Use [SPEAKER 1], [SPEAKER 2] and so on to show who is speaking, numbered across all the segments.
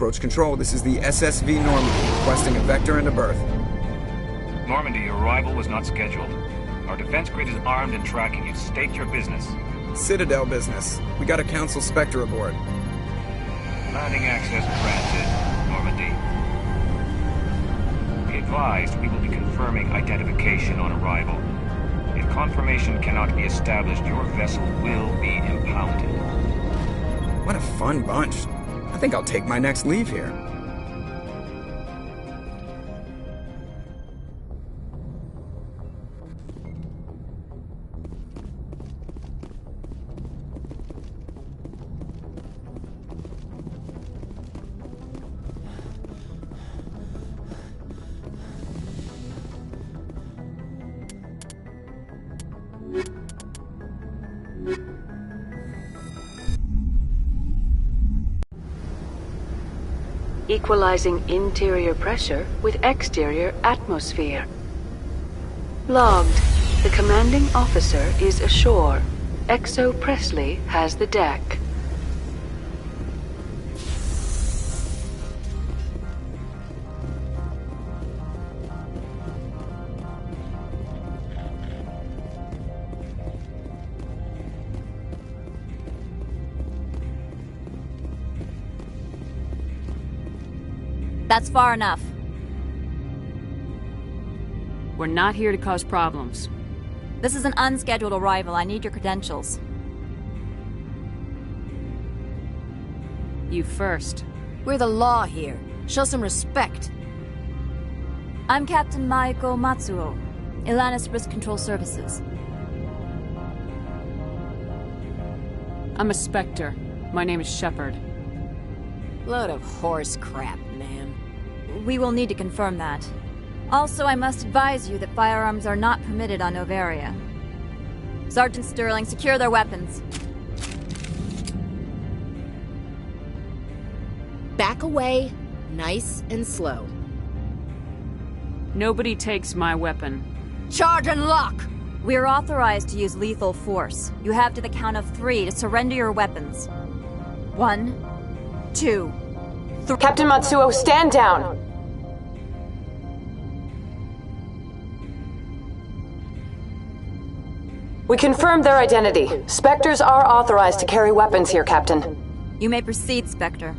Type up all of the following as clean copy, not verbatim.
[SPEAKER 1] Approach control, this is the SSV Normandy, requesting a vector and a berth.
[SPEAKER 2] Normandy, your arrival was not scheduled. Our defense grid is armed and tracking you. State your business.
[SPEAKER 1] Citadel business. We got a Council Spectre aboard.
[SPEAKER 2] Landing access granted, Normandy. Be advised, we will be confirming identification on arrival. If confirmation cannot be established, your vessel will be impounded.
[SPEAKER 1] What a fun bunch. I think I'll take my next leave here.
[SPEAKER 3] Equalizing interior pressure with exterior atmosphere. Logged. The commanding officer is ashore. Exo Presley has the deck.
[SPEAKER 4] That's far enough.
[SPEAKER 5] We're not here to cause problems.
[SPEAKER 4] This is an unscheduled arrival. I need your credentials.
[SPEAKER 5] You first.
[SPEAKER 6] We're the law here. Show some respect.
[SPEAKER 4] I'm Captain Maiko Matsuo, Ilanis Risk Control Services.
[SPEAKER 5] I'm a Spectre. My name is Shepard.
[SPEAKER 6] Load of horse crap, man.
[SPEAKER 4] We will need to confirm that. Also, I must advise you that firearms are not permitted on Noveria. Sergeant Sterling, secure their weapons.
[SPEAKER 6] Back away, nice and slow.
[SPEAKER 5] Nobody takes my weapon.
[SPEAKER 6] Charge and lock!
[SPEAKER 4] We're authorized to use lethal force. You have to the count of 3 to surrender your weapons. 1, 2, 3.
[SPEAKER 7] Captain Matsuo, stand down! We confirmed their identity. Spectres are authorized to carry weapons here, Captain.
[SPEAKER 4] You may proceed, Spectre.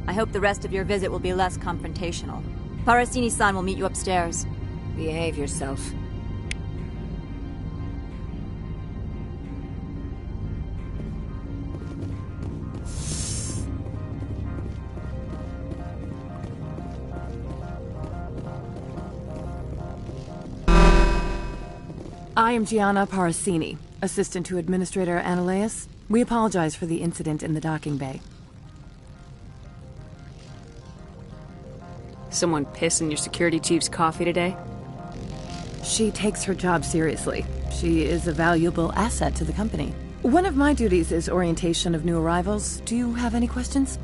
[SPEAKER 4] I hope the rest of your visit will be less confrontational. Parasini-san will meet you upstairs.
[SPEAKER 6] Behave yourself.
[SPEAKER 8] I am Gianna Parasini, assistant to Administrator Analeas. We apologize for the incident in the docking bay.
[SPEAKER 5] Someone piss in your security chief's coffee today?
[SPEAKER 8] She takes her job seriously. She is a valuable asset to the company. One of my duties is orientation of new arrivals. Do you have any questions?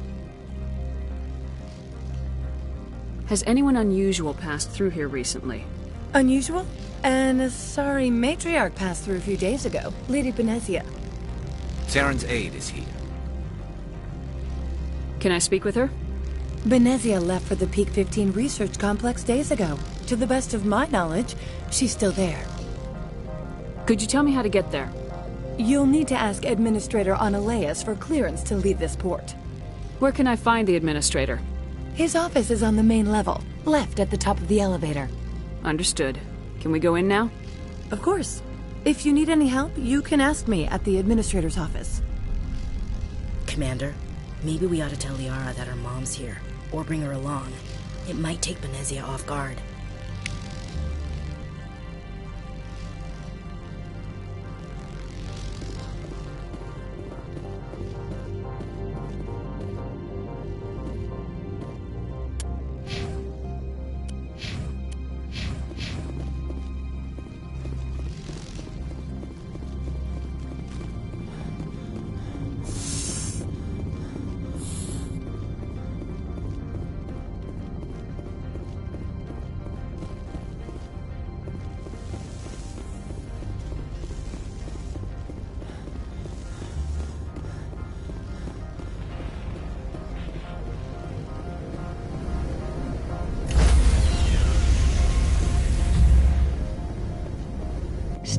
[SPEAKER 5] Has anyone unusual passed through here recently?
[SPEAKER 8] Unusual? And a sorry matriarch passed through a few days ago. Lady Benezia.
[SPEAKER 9] Saren's aide is here.
[SPEAKER 5] Can I speak with her?
[SPEAKER 8] Benezia left for the Peak 15 research complex days ago. To the best of my knowledge, she's still there.
[SPEAKER 5] Could you tell me how to get there?
[SPEAKER 8] You'll need to ask Administrator Analeas for clearance to leave this port.
[SPEAKER 5] Where can I find the Administrator?
[SPEAKER 8] His office is on the main level, left at the top of the elevator.
[SPEAKER 5] Understood. Can we go in now?
[SPEAKER 8] Of course. If you need any help, you can ask me at the Administrator's office.
[SPEAKER 10] Commander, maybe we ought to tell Liara that her mom's here, or bring her along. It might take Benezia off guard.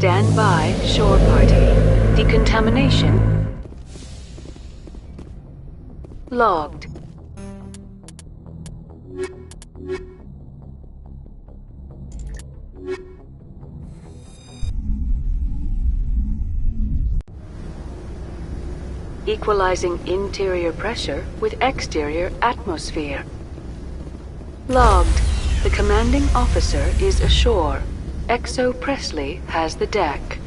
[SPEAKER 3] Stand by, shore party. Decontamination logged. Equalizing interior pressure with exterior atmosphere. Logged. The commanding officer is ashore. Exo Presley has the deck.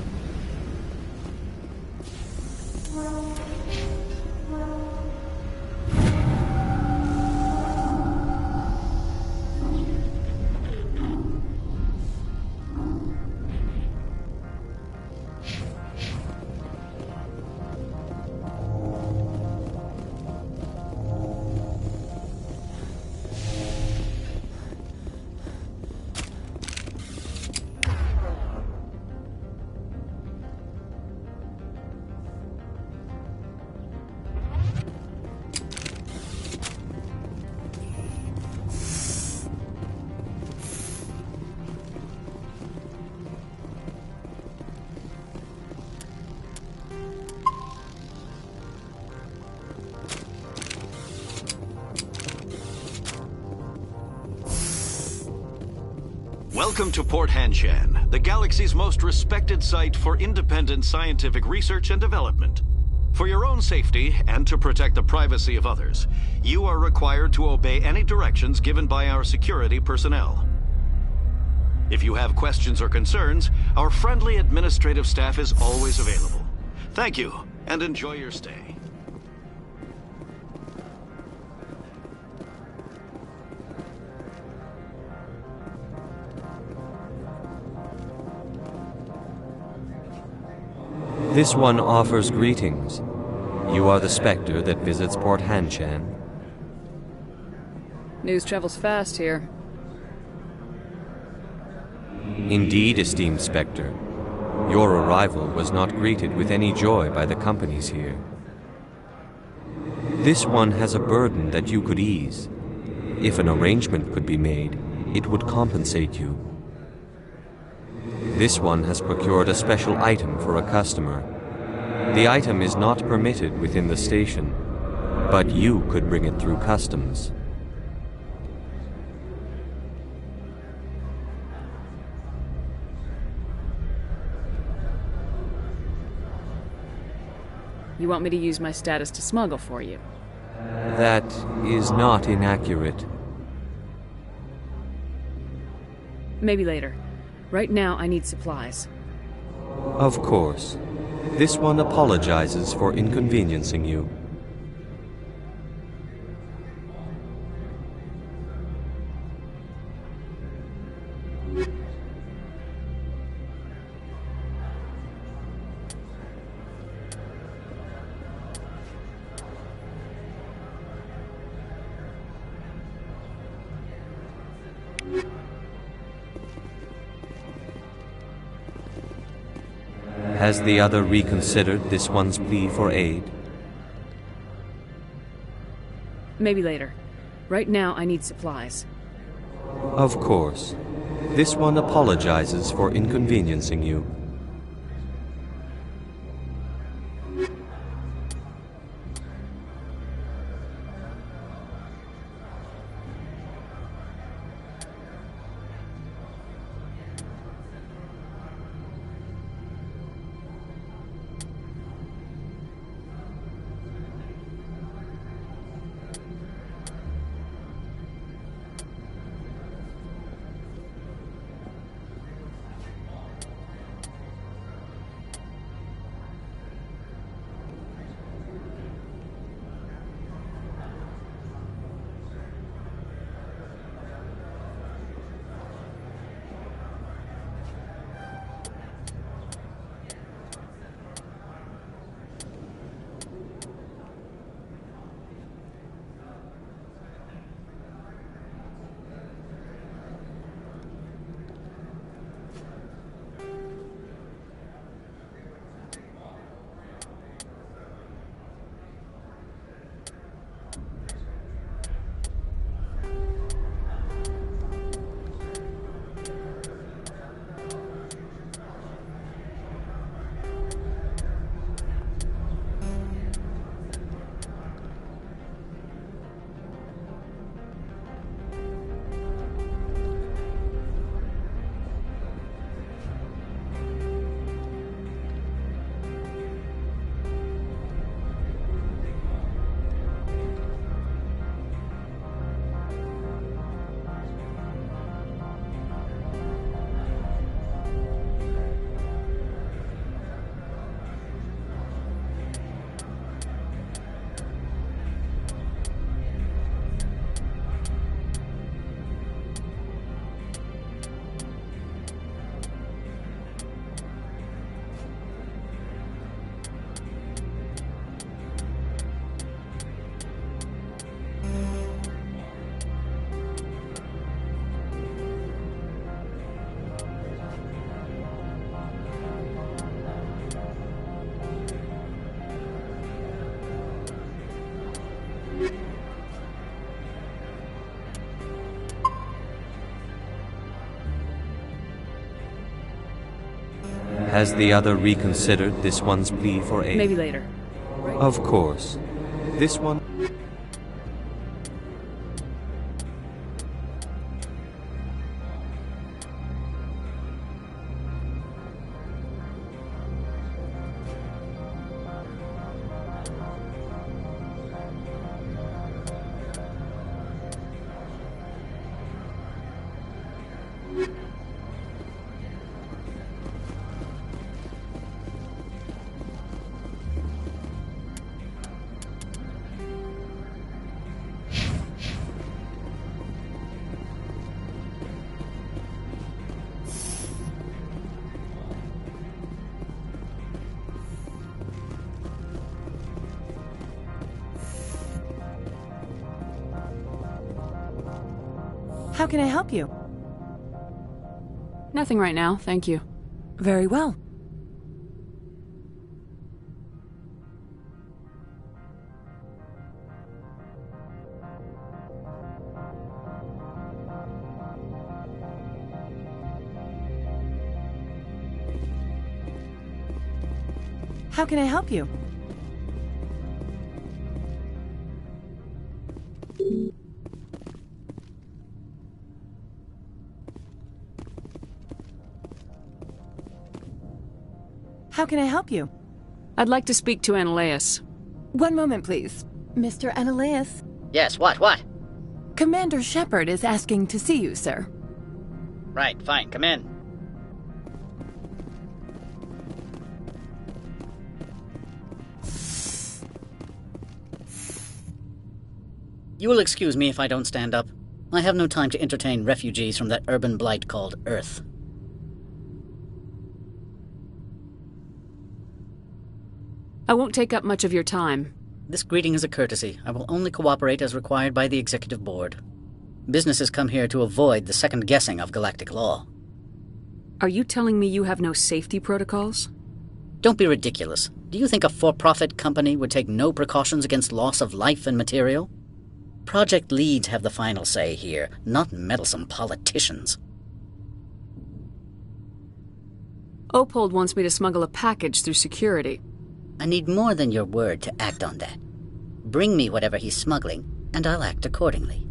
[SPEAKER 11] Welcome to Port Hanshan, the galaxy's most respected site for independent scientific research and development. For your own safety and to protect the privacy of others, you are required to obey any directions given by our security personnel. If you have questions or concerns, our friendly administrative staff is always available. Thank you, and enjoy your stay.
[SPEAKER 12] This one offers greetings. You are the Spectre that visits Port Hanshan.
[SPEAKER 5] News travels fast here.
[SPEAKER 12] Indeed, esteemed Spectre. Your arrival was not greeted with any joy by the companies here. This one has a burden that you could ease. If an arrangement could be made, it would compensate you. This one has procured a special item for a customer. The item is not permitted within the station, but you could bring it through customs.
[SPEAKER 5] You want me to use my status to smuggle for you?
[SPEAKER 12] That is not inaccurate.
[SPEAKER 5] Maybe later. Right now, I need supplies.
[SPEAKER 12] Of course. This one apologizes for inconveniencing you. Has the other reconsidered this one's plea for aid?
[SPEAKER 5] Maybe later. Right now, I need supplies.
[SPEAKER 12] Of course. This one apologizes for inconveniencing you. Has the other reconsidered this one's plea for aid?
[SPEAKER 5] Maybe later.
[SPEAKER 12] Of course. This one...
[SPEAKER 8] How can I help you?
[SPEAKER 5] Nothing right now, thank you.
[SPEAKER 8] Very well. How can I help you? How can I help you?
[SPEAKER 5] I'd like to speak to Analeas.
[SPEAKER 8] One moment, please. Mr. Analeas?
[SPEAKER 13] Yes, what?
[SPEAKER 8] Commander Shepard is asking to see you, sir.
[SPEAKER 13] Right, fine, come in. You will excuse me if I don't stand up. I have no time to entertain refugees from that urban blight called Earth.
[SPEAKER 5] I won't take up much of your time.
[SPEAKER 13] This greeting is a courtesy. I will only cooperate as required by the Executive Board. Businesses come here to avoid the second guessing of galactic law.
[SPEAKER 5] Are you telling me you have no safety protocols?
[SPEAKER 13] Don't be ridiculous. Do you think a for-profit company would take no precautions against loss of life and material? Project leads have the final say here, not meddlesome politicians.
[SPEAKER 5] Opold wants me to smuggle a package through security.
[SPEAKER 13] I need more than your word to act on that. Bring me whatever he's smuggling, and I'll act accordingly.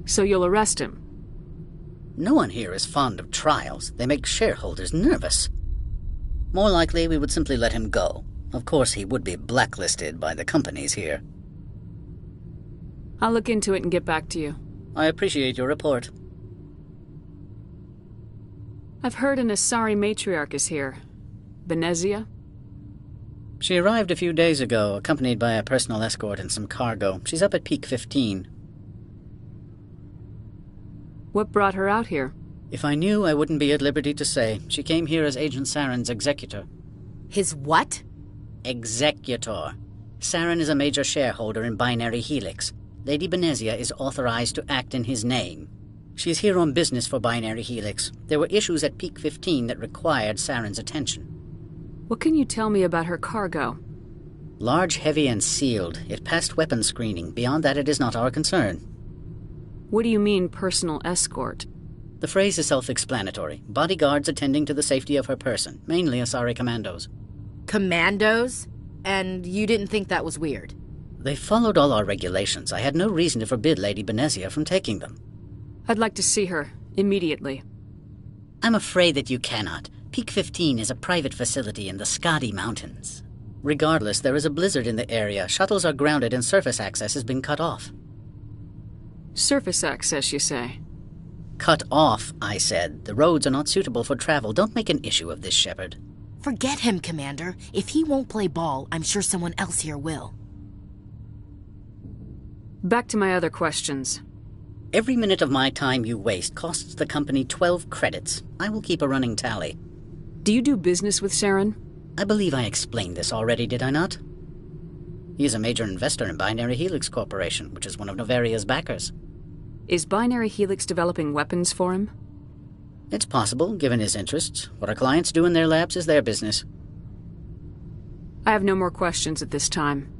[SPEAKER 5] So you'll arrest him?
[SPEAKER 13] No one here is fond of trials. They make shareholders nervous. More likely, we would simply let him go. Of course, he would be blacklisted by the companies here.
[SPEAKER 5] I'll look into it and get back to you.
[SPEAKER 13] I appreciate your report.
[SPEAKER 5] I've heard an Asari matriarch is here. Benezia?
[SPEAKER 13] She arrived a few days ago, accompanied by a personal escort and some cargo. She's up at Peak 15.
[SPEAKER 5] What brought her out here?
[SPEAKER 13] If I knew, I wouldn't be at liberty to say. She came here as Agent Saren's executor.
[SPEAKER 10] His what?
[SPEAKER 13] Executor. Saren is a major shareholder in Binary Helix. Lady Benezia is authorized to act in his name. She's here on business for Binary Helix. There were issues at Peak 15 that required Saren's attention.
[SPEAKER 5] What can you tell me about her cargo?
[SPEAKER 13] Large, heavy, and sealed. It passed weapons screening. Beyond that, it is not our concern.
[SPEAKER 5] What do you mean, personal escort?
[SPEAKER 13] The phrase is self-explanatory. Bodyguards attending to the safety of her person, mainly Asari commandos.
[SPEAKER 10] Commandos? And you didn't think that was weird?
[SPEAKER 13] They followed all our regulations. I had no reason to forbid Lady Benezia from taking them.
[SPEAKER 5] I'd like to see her, immediately.
[SPEAKER 13] I'm afraid that you cannot. Peak 15 is a private facility in the Skadi Mountains. Regardless, there is a blizzard in the area. Shuttles are grounded and surface access has been cut off.
[SPEAKER 5] Surface access, you say?
[SPEAKER 13] Cut off, I said. The roads are not suitable for travel. Don't make an issue of this, Shepard.
[SPEAKER 10] Forget him, Commander. If he won't play ball, I'm sure someone else here will.
[SPEAKER 5] Back to my other questions.
[SPEAKER 13] Every minute of my time you waste costs the company 12 credits. I will keep a running tally.
[SPEAKER 5] Do you do business with Saren?
[SPEAKER 13] I believe I explained this already, did I not? He is a major investor in Binary Helix Corporation, which is one of Novaria's backers.
[SPEAKER 5] Is Binary Helix developing weapons for him?
[SPEAKER 13] It's possible, given his interests. What our clients do in their labs is their business.
[SPEAKER 5] I have no more questions at this time.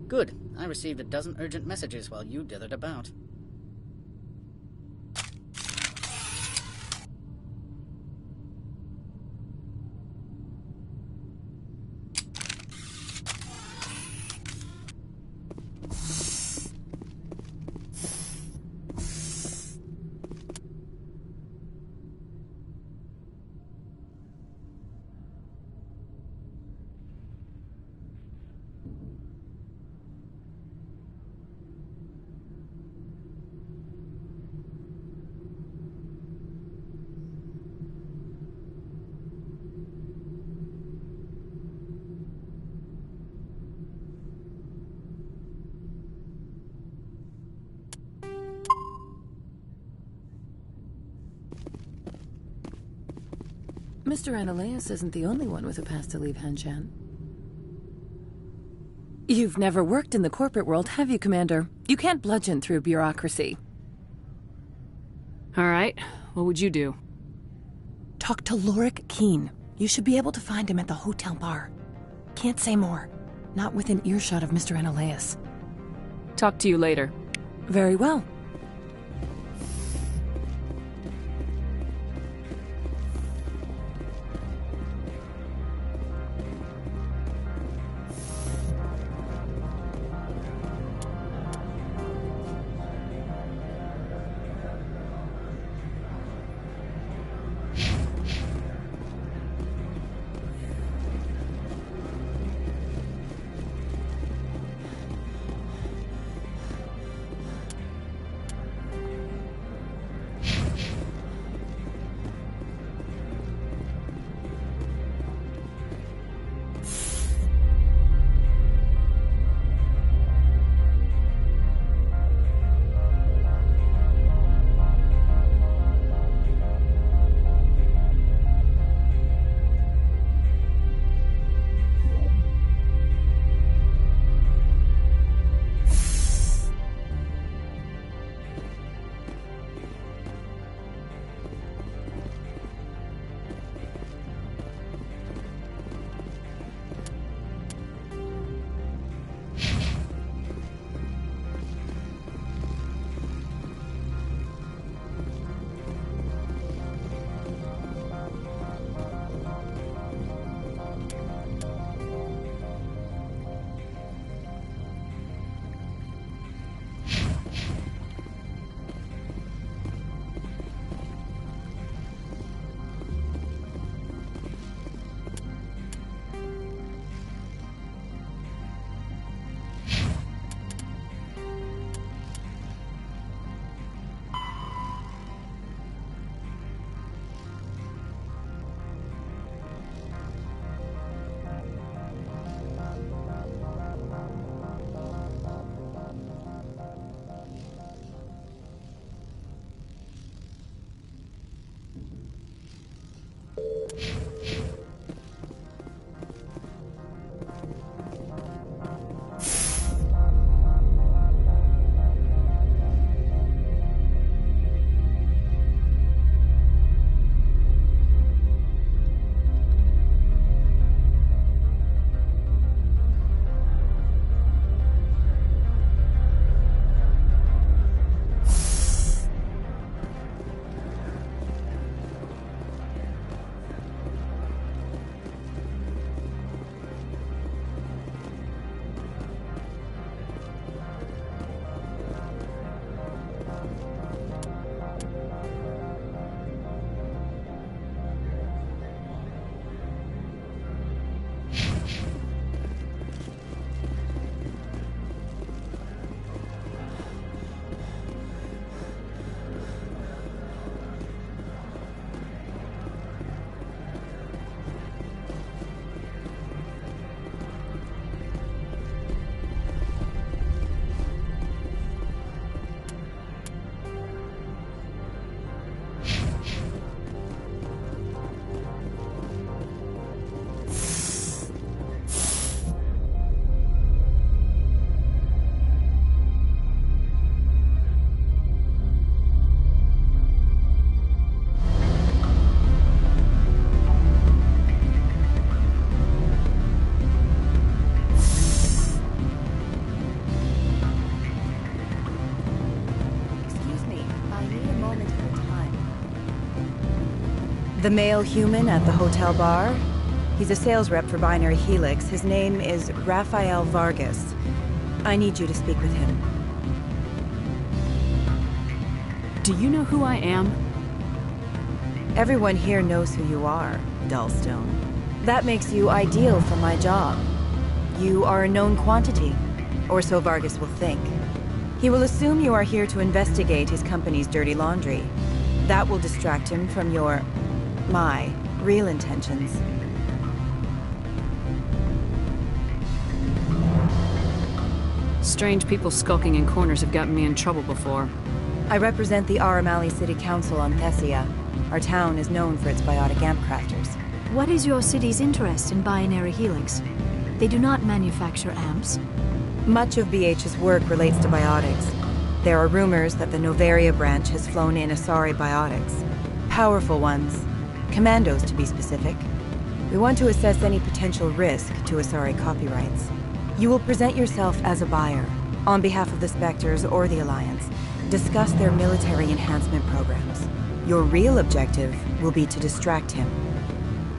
[SPEAKER 13] Good. I received a dozen urgent messages while you dithered about.
[SPEAKER 8] Mr. Ananias isn't the only one with a pass to leave Hanshan. You've never worked in the corporate world, have you, Commander? You can't bludgeon through bureaucracy.
[SPEAKER 5] All right. What would you do?
[SPEAKER 8] Talk to Lorik Keen. You should be able to find him at the hotel bar. Can't say more. Not within earshot of Mr. Ananias.
[SPEAKER 5] Talk to you later.
[SPEAKER 8] Very well.
[SPEAKER 14] The male human at the hotel bar? He's a sales rep for Binary Helix. His name is Rafael Vargas. I need you to speak with him.
[SPEAKER 5] Do you know who I am?
[SPEAKER 14] Everyone here knows who you are, Dullstone. That makes you ideal for my job. You are a known quantity, or so Vargas will think. He will assume you are here to investigate his company's dirty laundry. That will distract him from my real intentions.
[SPEAKER 5] Strange people skulking in corners have gotten me in trouble before.
[SPEAKER 14] I represent the Aramali City Council on Thessia. Our town is known for its biotic amp crafters.
[SPEAKER 15] What is your city's interest in Binary Helix? They do not manufacture amps.
[SPEAKER 14] Much of BH's work relates to biotics. There are rumors that the Noveria branch has flown in Asari biotics. Powerful ones. Commandos, to be specific. We want to assess any potential risk to Asari copyrights. You will present yourself as a buyer, on behalf of the Spectres or the Alliance. Discuss their military enhancement programs. Your real objective will be to distract him.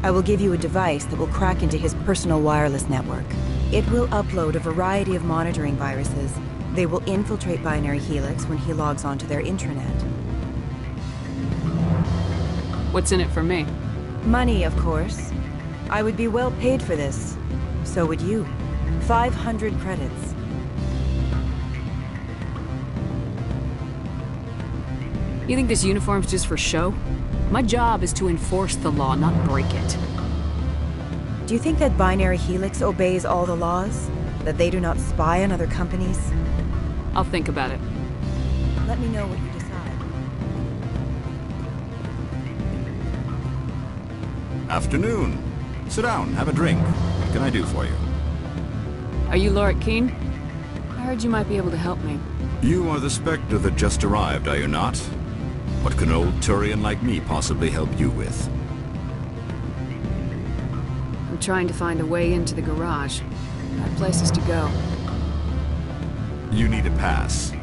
[SPEAKER 14] I will give you a device that will crack into his personal wireless network. It will upload a variety of monitoring viruses. They will infiltrate Binary Helix when he logs onto their intranet.
[SPEAKER 5] What's in it for me?
[SPEAKER 14] Money, of course. I would be well paid for this. So would you. 500 credits.
[SPEAKER 5] You think this uniform's just for show? My job is to enforce the law, not break it.
[SPEAKER 14] Do you think that Binary Helix obeys all the laws? That they do not spy on other companies?
[SPEAKER 5] I'll think about it.
[SPEAKER 14] Let me know what you decide.
[SPEAKER 16] Afternoon. Sit down, have a drink. What can I do for you?
[SPEAKER 5] Are you Lorik Qian? I heard you might be able to help me.
[SPEAKER 16] You are the Spectre that just arrived, are you not? What can an old Turian like me possibly help you with?
[SPEAKER 5] I'm trying to find a way into the garage. I have places to go.
[SPEAKER 16] You need a pass.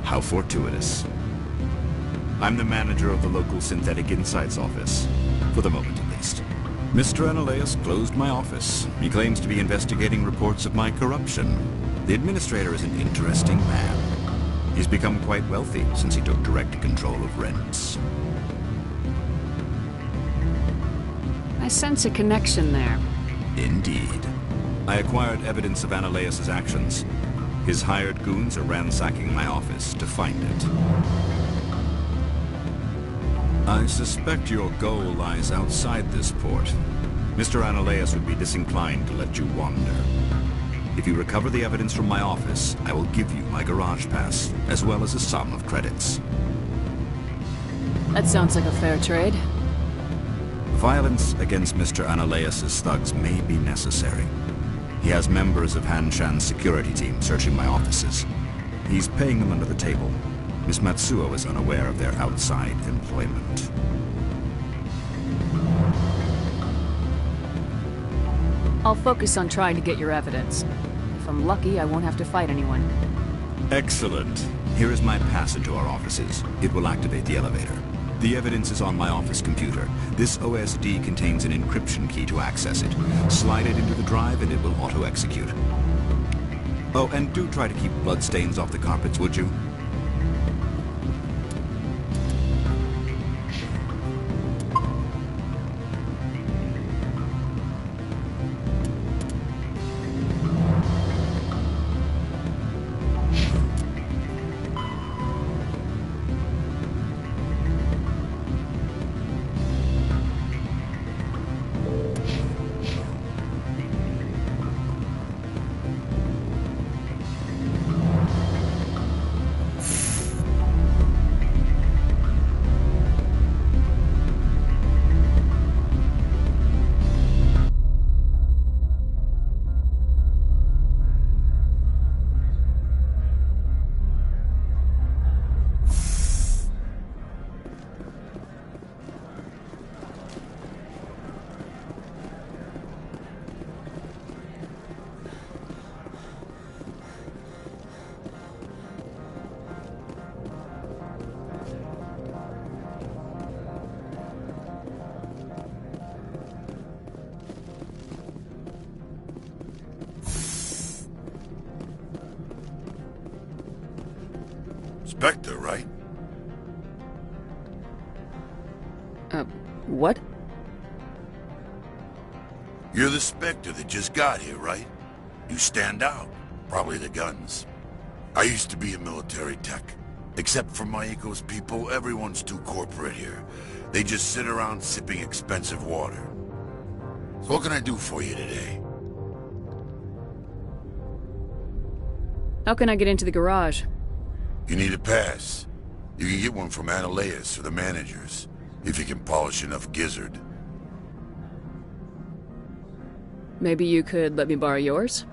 [SPEAKER 16] How fortuitous. I'm the manager of the local Synthetic Insights office. For the moment, at least. Mr. Analeas closed my office. He claims to be investigating reports of my corruption. The administrator is an interesting man. He's become quite wealthy since he took direct control of rents.
[SPEAKER 5] I sense a connection there.
[SPEAKER 16] Indeed. I acquired evidence of Analeas' actions. His hired goons are ransacking my office to find it. I suspect your goal lies outside this port. Mr. Analeas would be disinclined to let you wander. If you recover the evidence from my office, I will give you my garage pass, as well as a sum of credits.
[SPEAKER 5] That sounds like a fair trade.
[SPEAKER 16] Violence against Mr. Analeas' thugs may be necessary. He has members of Han Shan's security team searching my offices. He's paying them under the table. Miss Matsuo is unaware of their outside employment.
[SPEAKER 5] I'll focus on trying to get your evidence. If I'm lucky, I won't have to fight anyone.
[SPEAKER 16] Excellent. Here is my pass into our offices. It will activate the elevator. The evidence is on my office computer. This OSD contains an encryption key to access it. Slide it into the drive and it will auto-execute. Oh, and do try to keep bloodstains off the carpets, would you?
[SPEAKER 17] Spectre, right?
[SPEAKER 5] What?
[SPEAKER 17] You're the Spectre that just got here, right? You stand out. Probably the guns. I used to be a military tech. Except for Maiko's people, everyone's too corporate here. They just sit around sipping expensive water. So what can I do for you today?
[SPEAKER 5] How can I get into the garage?
[SPEAKER 17] You need a pass. You can get one from Analeas or the managers, if you can polish enough gizzard.
[SPEAKER 5] Maybe you could let me borrow yours?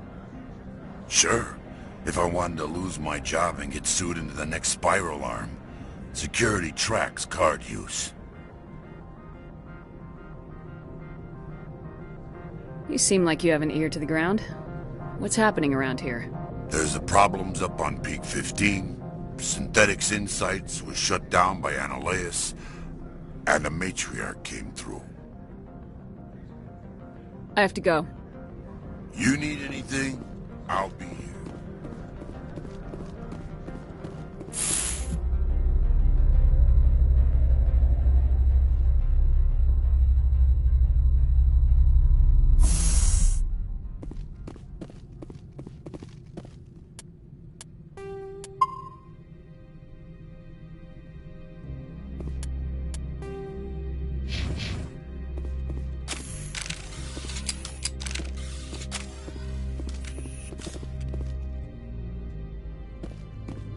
[SPEAKER 17] Sure. If I wanted to lose my job and get sued into the next spiral arm. Security tracks card use.
[SPEAKER 5] You seem like you have an ear to the ground. What's happening around here?
[SPEAKER 17] There's the problems up on Peak 15. Synthetics Insights was shut down by Annihilus. And the Matriarch came through.
[SPEAKER 5] I have to go.
[SPEAKER 17] You need anything? I'll be here.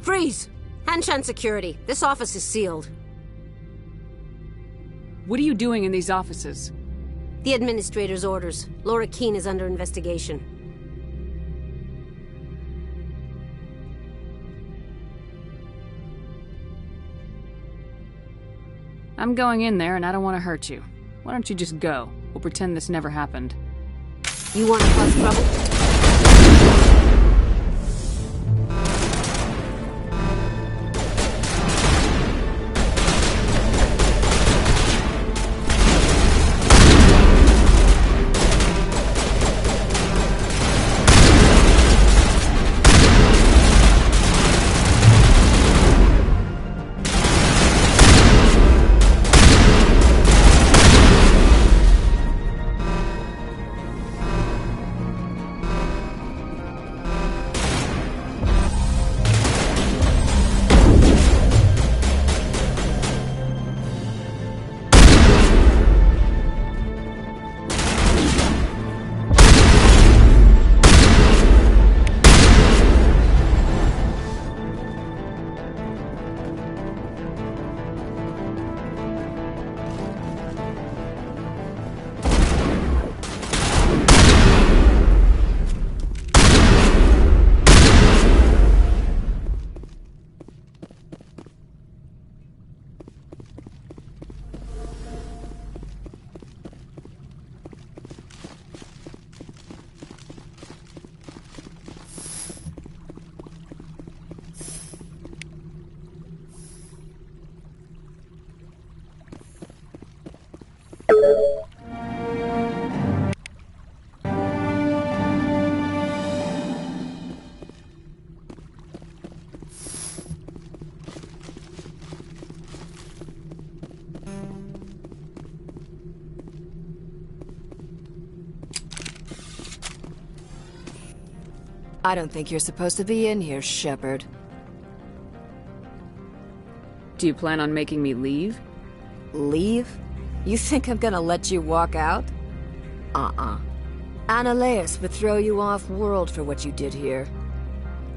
[SPEAKER 6] Freeze! Hanshan Security. This office is sealed.
[SPEAKER 5] What are you doing in these offices?
[SPEAKER 6] The Administrator's orders. Laura Keene is under investigation.
[SPEAKER 5] I'm going in there and I don't want to hurt you. Why don't you just go? We'll pretend this never happened.
[SPEAKER 6] You want to cause trouble?
[SPEAKER 14] I don't think you're supposed to be in here, Shepard.
[SPEAKER 5] Do you plan on making me leave?
[SPEAKER 14] Leave? You think I'm gonna let you walk out? Annihilus would throw you off-world for what you did here.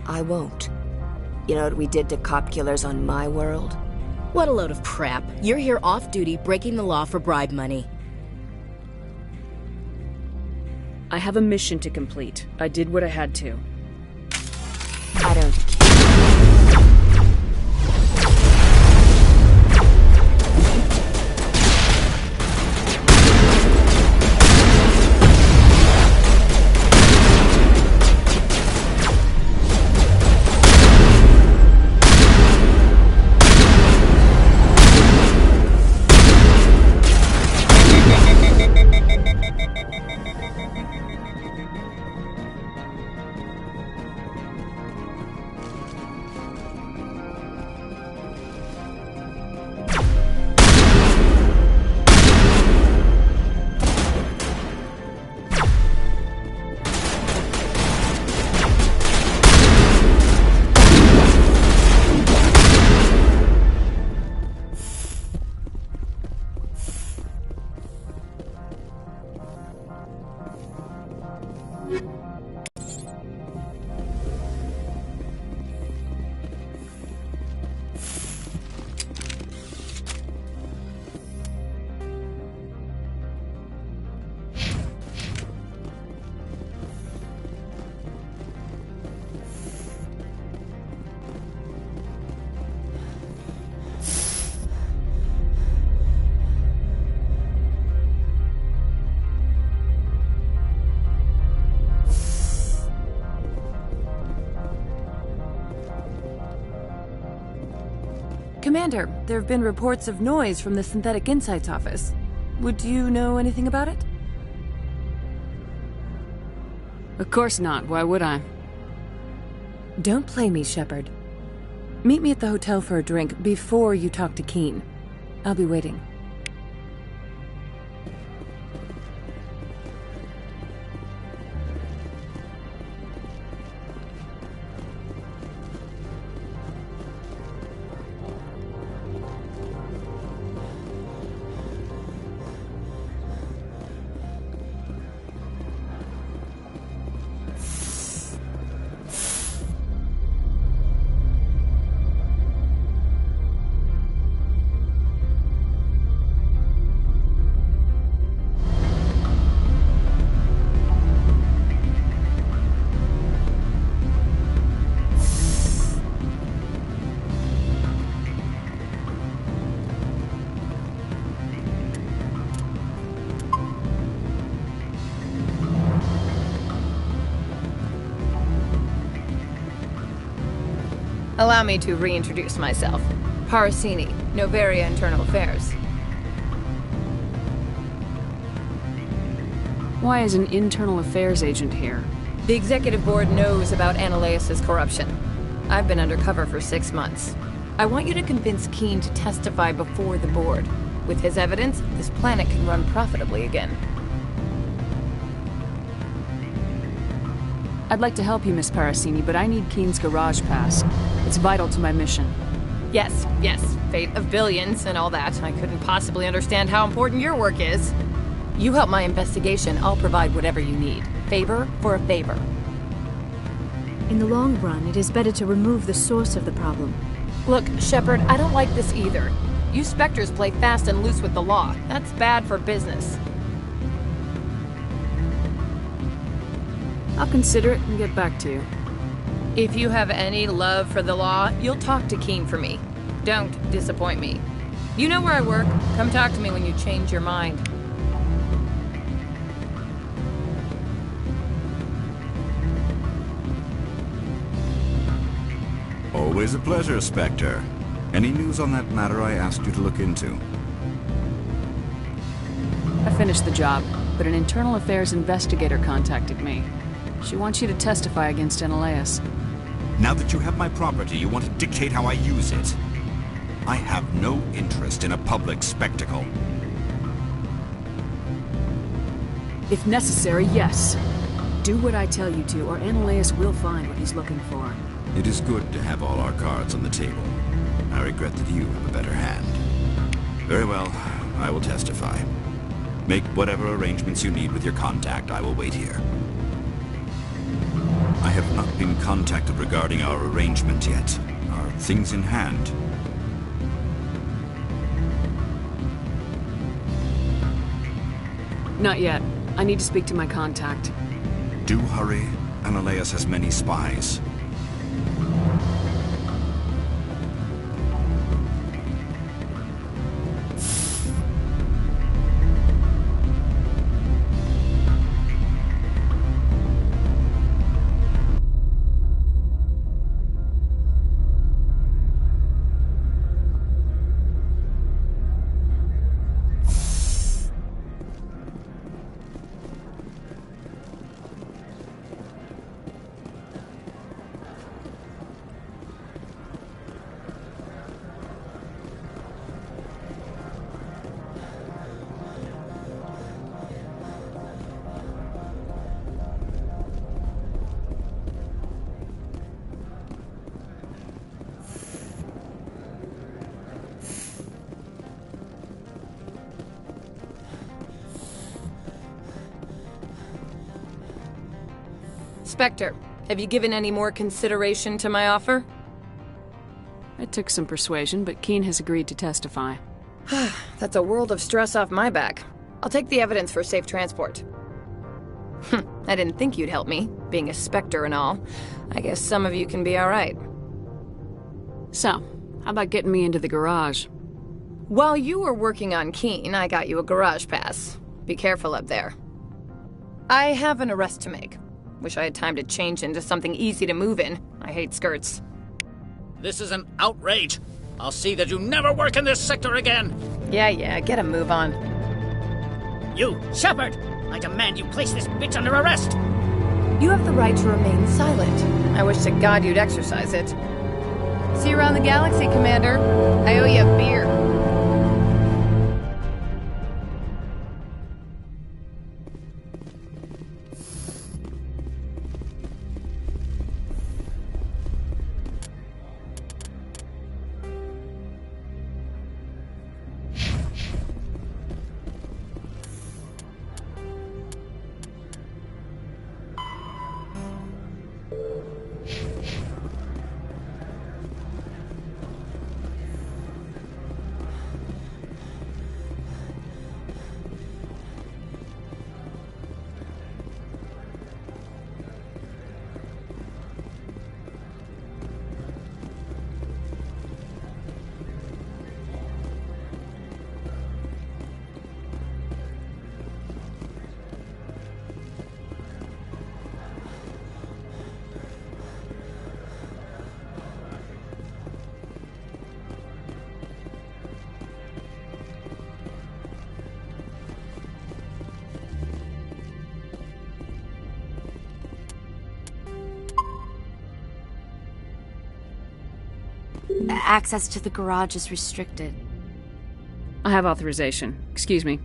[SPEAKER 14] I won't. You know what we did to cop killers on my world?
[SPEAKER 10] What a load of crap. You're here off-duty, breaking the law for bribe money.
[SPEAKER 5] I have a mission to complete. I did what I had to.
[SPEAKER 14] I don't care.
[SPEAKER 8] Commander, there have been reports of noise from the Synthetic Insights office. Would you know anything about it?
[SPEAKER 5] Of course not. Why would I?
[SPEAKER 8] Don't play me, Shepard. Meet me at the hotel for a drink before you talk to Keen. I'll be waiting.
[SPEAKER 18] Allow me to reintroduce myself. Parasini, Noveria Internal Affairs.
[SPEAKER 5] Why is an internal affairs agent here?
[SPEAKER 18] The Executive Board knows about Ananias' corruption. I've been undercover for 6 months. I want you to convince Keen to testify before the Board. With his evidence, this planet can run profitably again.
[SPEAKER 5] I'd like to help you, Miss Parasini, but I need Keen's garage pass. It's vital to my mission.
[SPEAKER 18] Yes, fate of billions and all that. I couldn't possibly understand how important your work is. You help my investigation, I'll provide whatever you need. Favor for a favor.
[SPEAKER 15] In the long run, it is better to remove the source of the problem.
[SPEAKER 18] Look, Shepard, I don't like this either. You Spectres play fast and loose with the law. That's bad for business.
[SPEAKER 5] I'll consider it and get back to you.
[SPEAKER 18] If you have any love for the law, you'll talk to Keen for me. Don't disappoint me. You know where I work. Come talk to me when you change your mind.
[SPEAKER 16] Always a pleasure, Spectre. Any news on that matter I asked you to look into?
[SPEAKER 5] I finished the job, but an internal affairs investigator contacted me. She wants you to testify against Ananias.
[SPEAKER 16] Now that you have my property, you want to dictate how I use it. I have no interest in a public spectacle.
[SPEAKER 5] If necessary, yes. Do what I tell you to, or Ananias will find what he's looking for.
[SPEAKER 16] It is good to have all our cards on the table. I regret that you have a better hand. Very well, I will testify. Make whatever arrangements you need with your contact. I will wait here. I have not been contacted regarding our arrangement yet. Are things in hand?
[SPEAKER 5] Not yet. I need to speak to my contact.
[SPEAKER 16] Do hurry. Ananias has many spies.
[SPEAKER 18] Spectre, have you given any more consideration to my offer?
[SPEAKER 5] It took some persuasion, but Keen has agreed to testify.
[SPEAKER 18] That's a world of stress off my back. I'll take the evidence for safe transport. I didn't think you'd help me, being a Spectre and all. I guess some of you can be alright.
[SPEAKER 5] So, how about getting me into the garage?
[SPEAKER 18] While you were working on Keen, I got you a garage pass. Be careful up there. I have an arrest to make. Wish I had time to change into something easy to move in. I hate skirts.
[SPEAKER 19] This is an outrage.
[SPEAKER 13] I'll see that you never work in this sector again.
[SPEAKER 18] Yeah, get a move on.
[SPEAKER 13] You, Shepard! I demand you place this bitch under arrest!
[SPEAKER 14] You have the right to remain silent.
[SPEAKER 18] I wish to God you'd exercise it. See you around the galaxy, Commander. I owe you a beer.
[SPEAKER 15] Access to the garage is restricted.
[SPEAKER 5] I have authorization. Excuse me.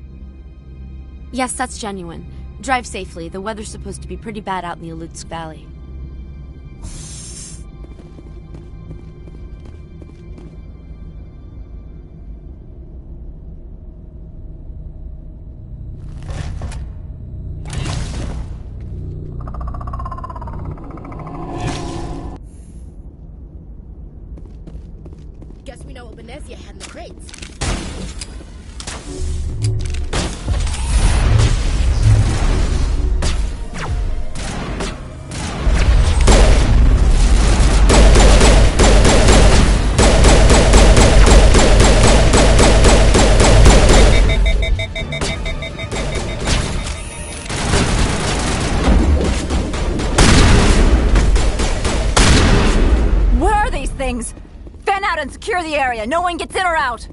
[SPEAKER 15] Yes, that's genuine. Drive safely. The weather's supposed to be pretty bad out in the Alutsk Valley.
[SPEAKER 10] Guess we know what Benezia had in the crates.
[SPEAKER 4] Where are these things? Fan out and secure the area. No one gets in or out.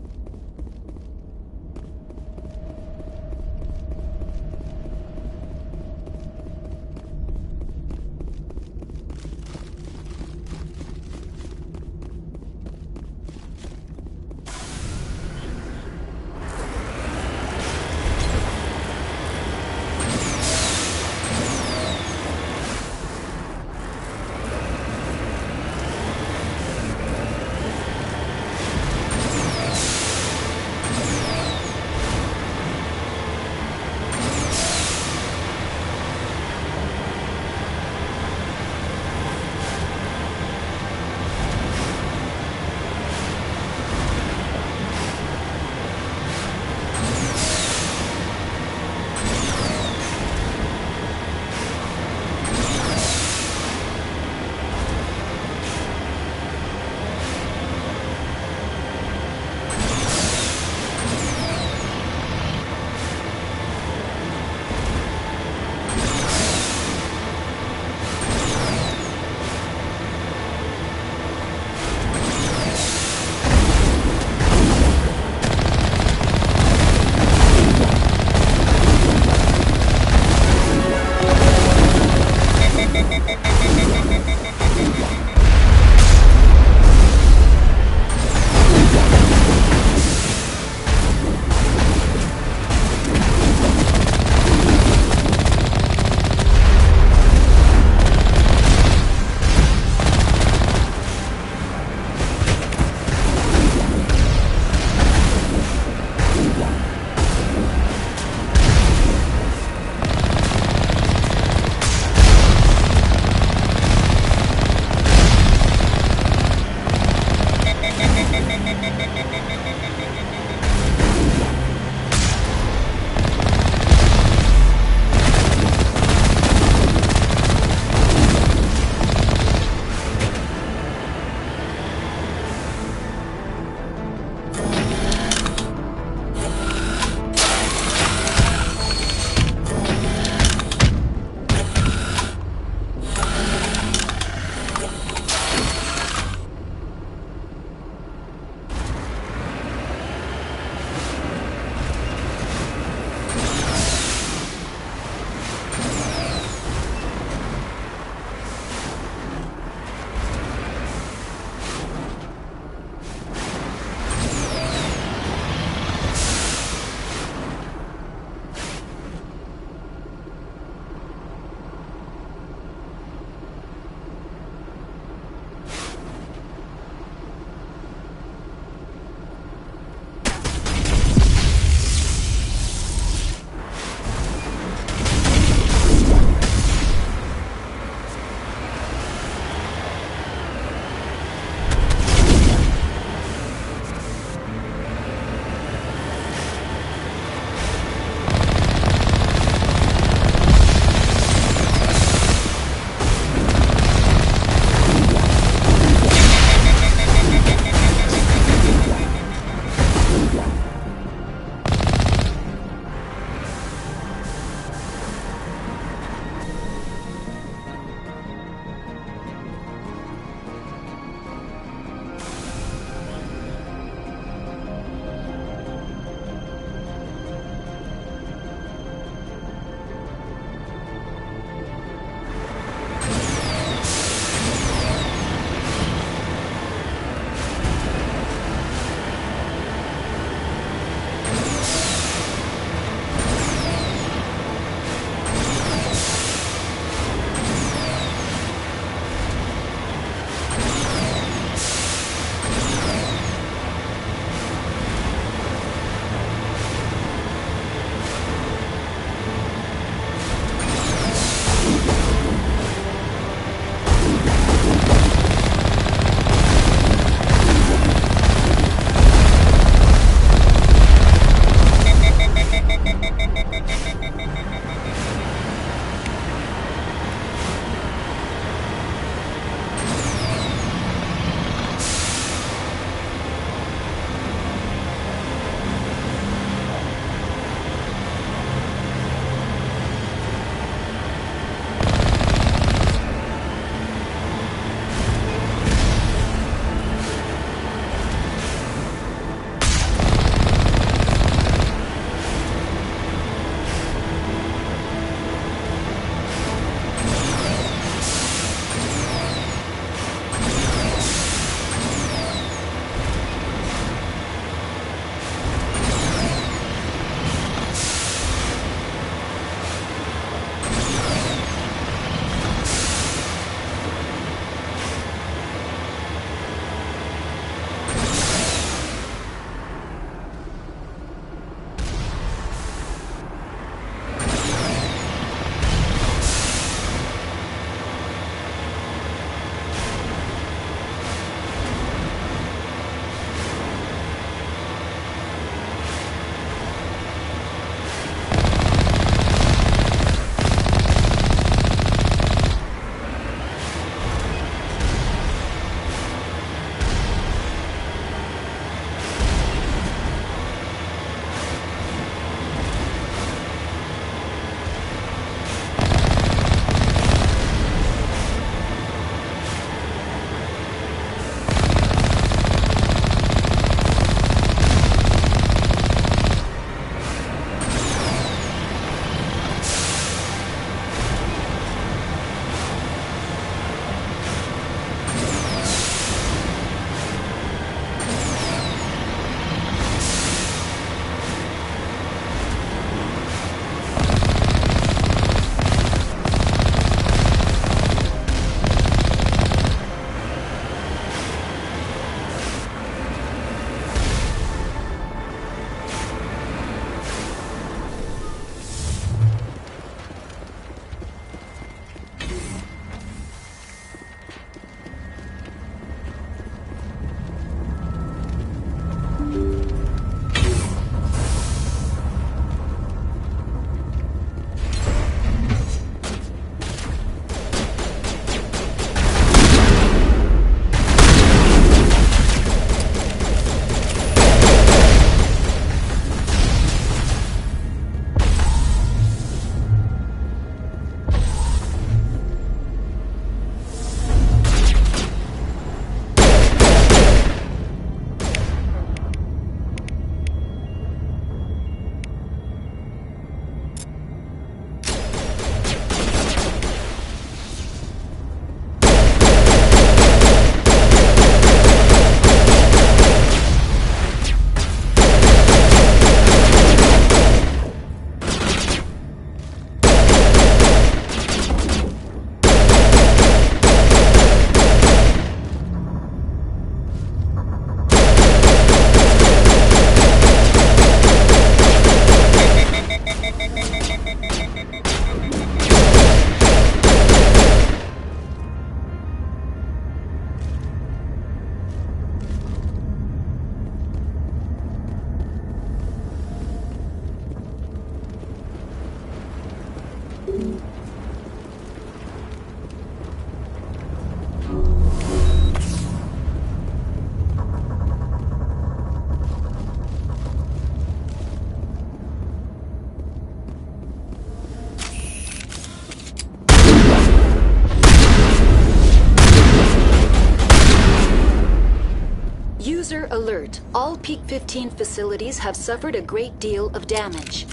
[SPEAKER 19] Alert. All Peak 15 facilities have suffered a great deal of damage.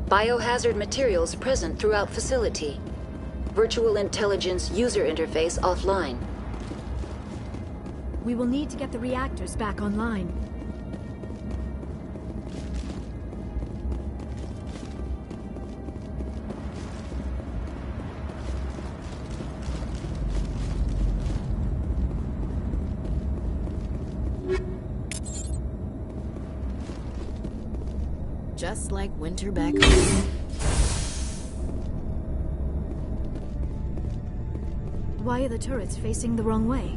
[SPEAKER 19] Biohazard materials present throughout facility. Virtual intelligence user interface offline.
[SPEAKER 20] We will need to get the reactors back online.
[SPEAKER 10] Just like winter back home.
[SPEAKER 20] Why are the turrets facing the wrong way?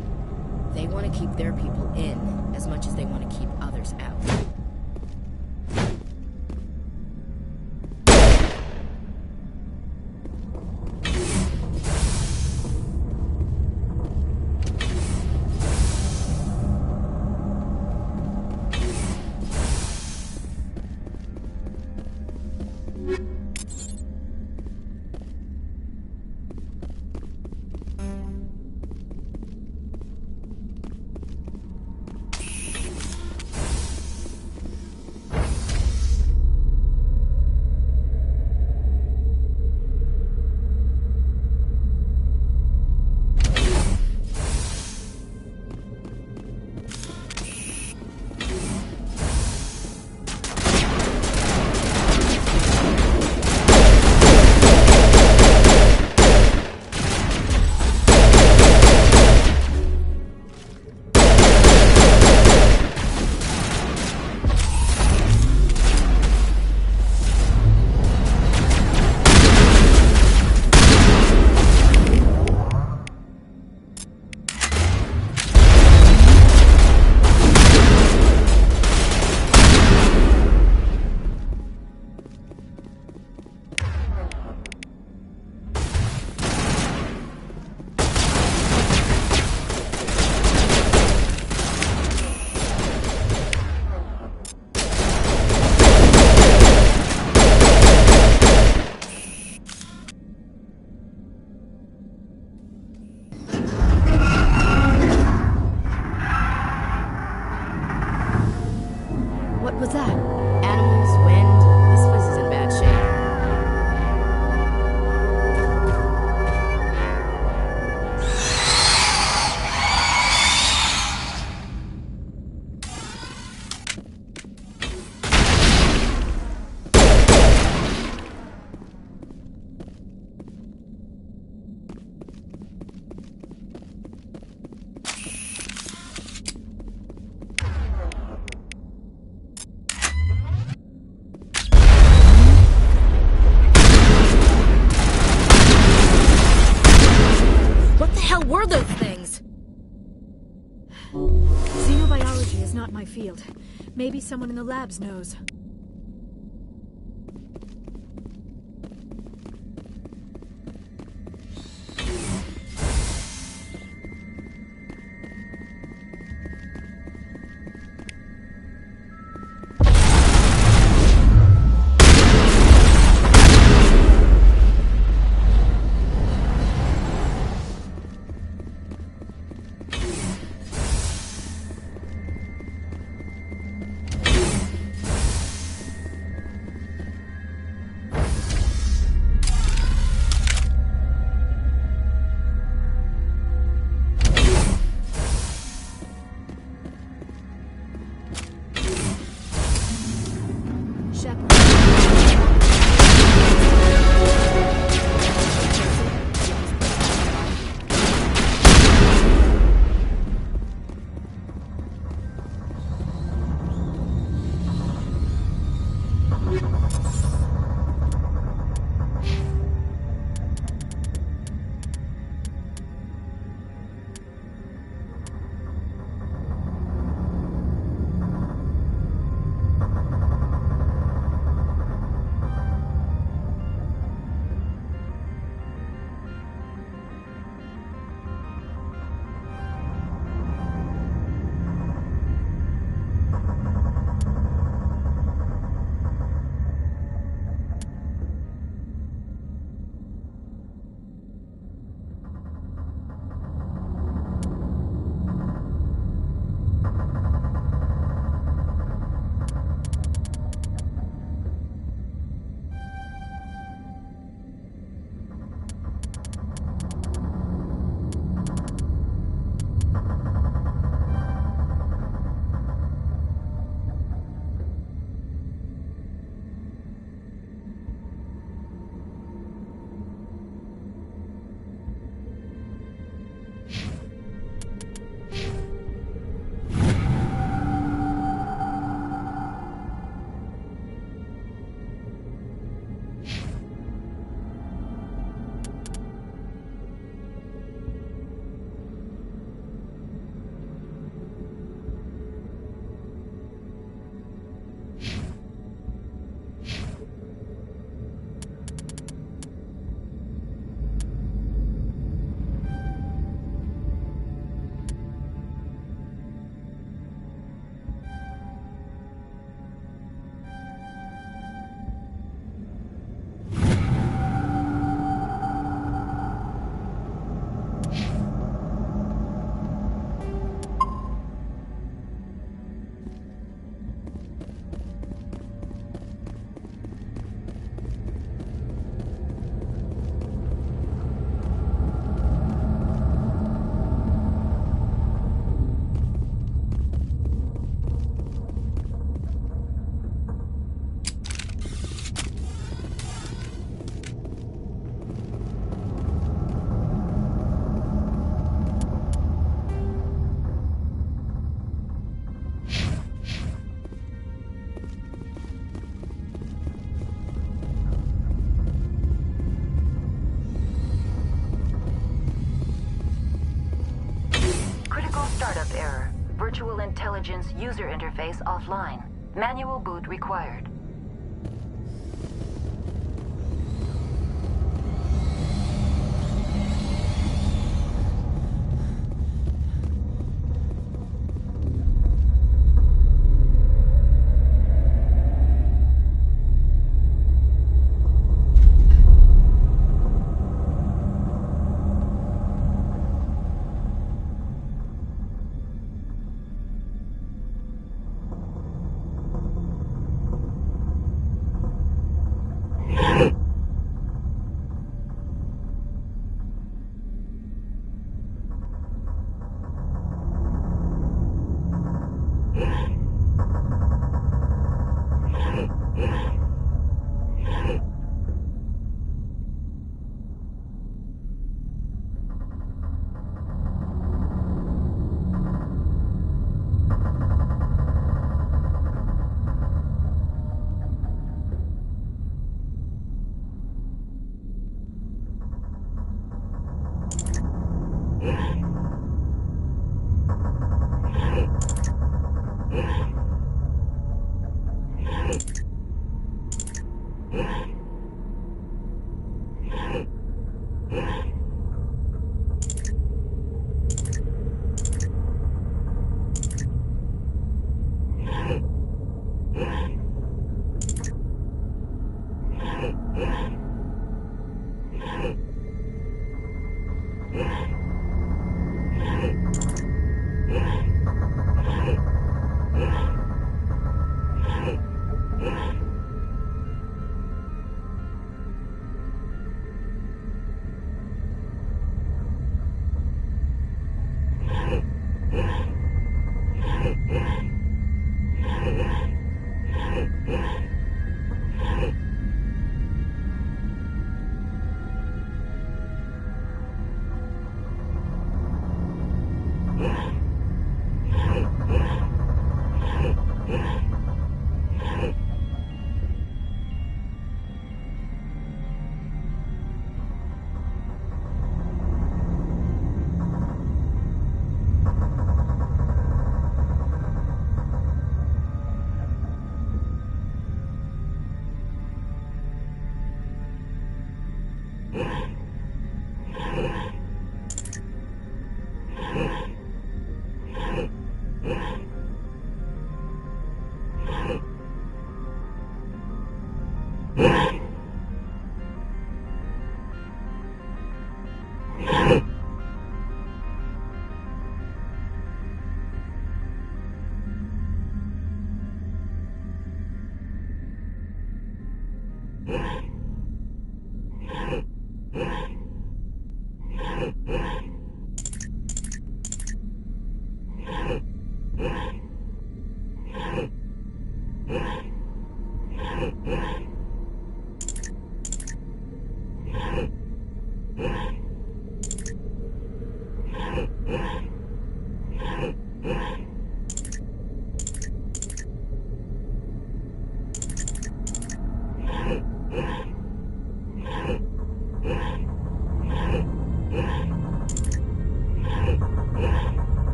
[SPEAKER 10] They want to keep their people in as much as they want to keep others out.
[SPEAKER 20] What was that?
[SPEAKER 10] Animals, wind. This place is in bad shape.
[SPEAKER 20] Were those things? Xenobiology is not my field. Maybe someone in the labs knows.
[SPEAKER 19] Virtual Intelligence user interface offline. Manual boot required.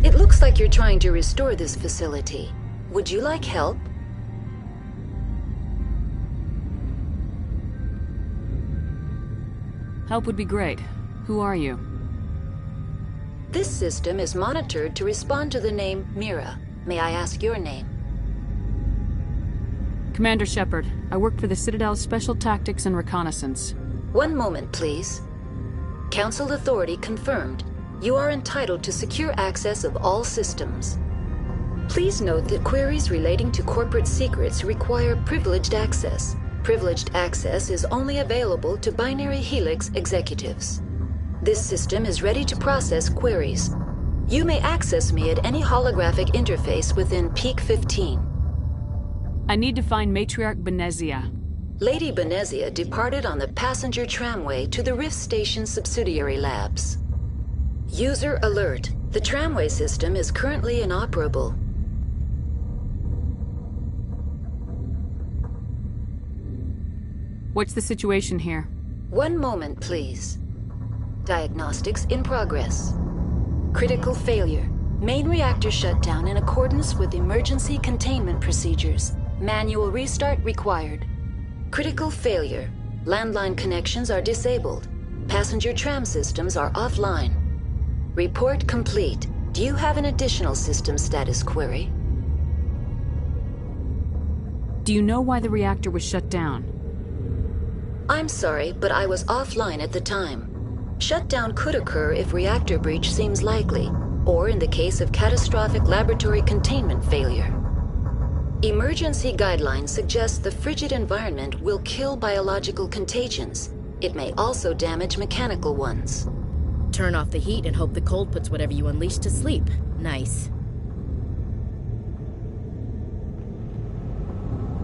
[SPEAKER 19] It looks like you're trying to restore this facility. Would you like help?
[SPEAKER 5] Help would be great. Who are you?
[SPEAKER 19] This system is monitored to respond to the name Mira. May I ask your name?
[SPEAKER 5] Commander Shepard. I work for the Citadel's Special Tactics and Reconnaissance.
[SPEAKER 19] One moment, please. Council authority confirmed. You are entitled to secure access of all systems. Please note that queries relating to corporate secrets require privileged access. Privileged access is only available to Binary Helix executives. This system is ready to process queries. You may access me at any holographic interface within Peak 15.
[SPEAKER 5] I need to find Matriarch Benezia.
[SPEAKER 19] Lady Benezia departed on the passenger tramway to the Rift Station subsidiary labs. User alert. The tramway system is currently inoperable.
[SPEAKER 5] What's the situation here?
[SPEAKER 19] One moment, please. Diagnostics in progress. Critical failure. Main reactor shut down in accordance with emergency containment procedures. Manual restart required. Critical failure. Landline connections are disabled. Passenger tram systems are offline. Report complete. Do you have an additional system status query?
[SPEAKER 5] Do you know why the reactor was shut down?
[SPEAKER 19] I'm sorry, but I was offline at the time. Shutdown could occur if reactor breach seems likely, or in the case of catastrophic laboratory containment failure. Emergency guidelines suggest the frigid environment will kill biological contagions. It may also damage mechanical ones.
[SPEAKER 10] Turn off the heat and hope the cold puts whatever you unleash to sleep. Nice.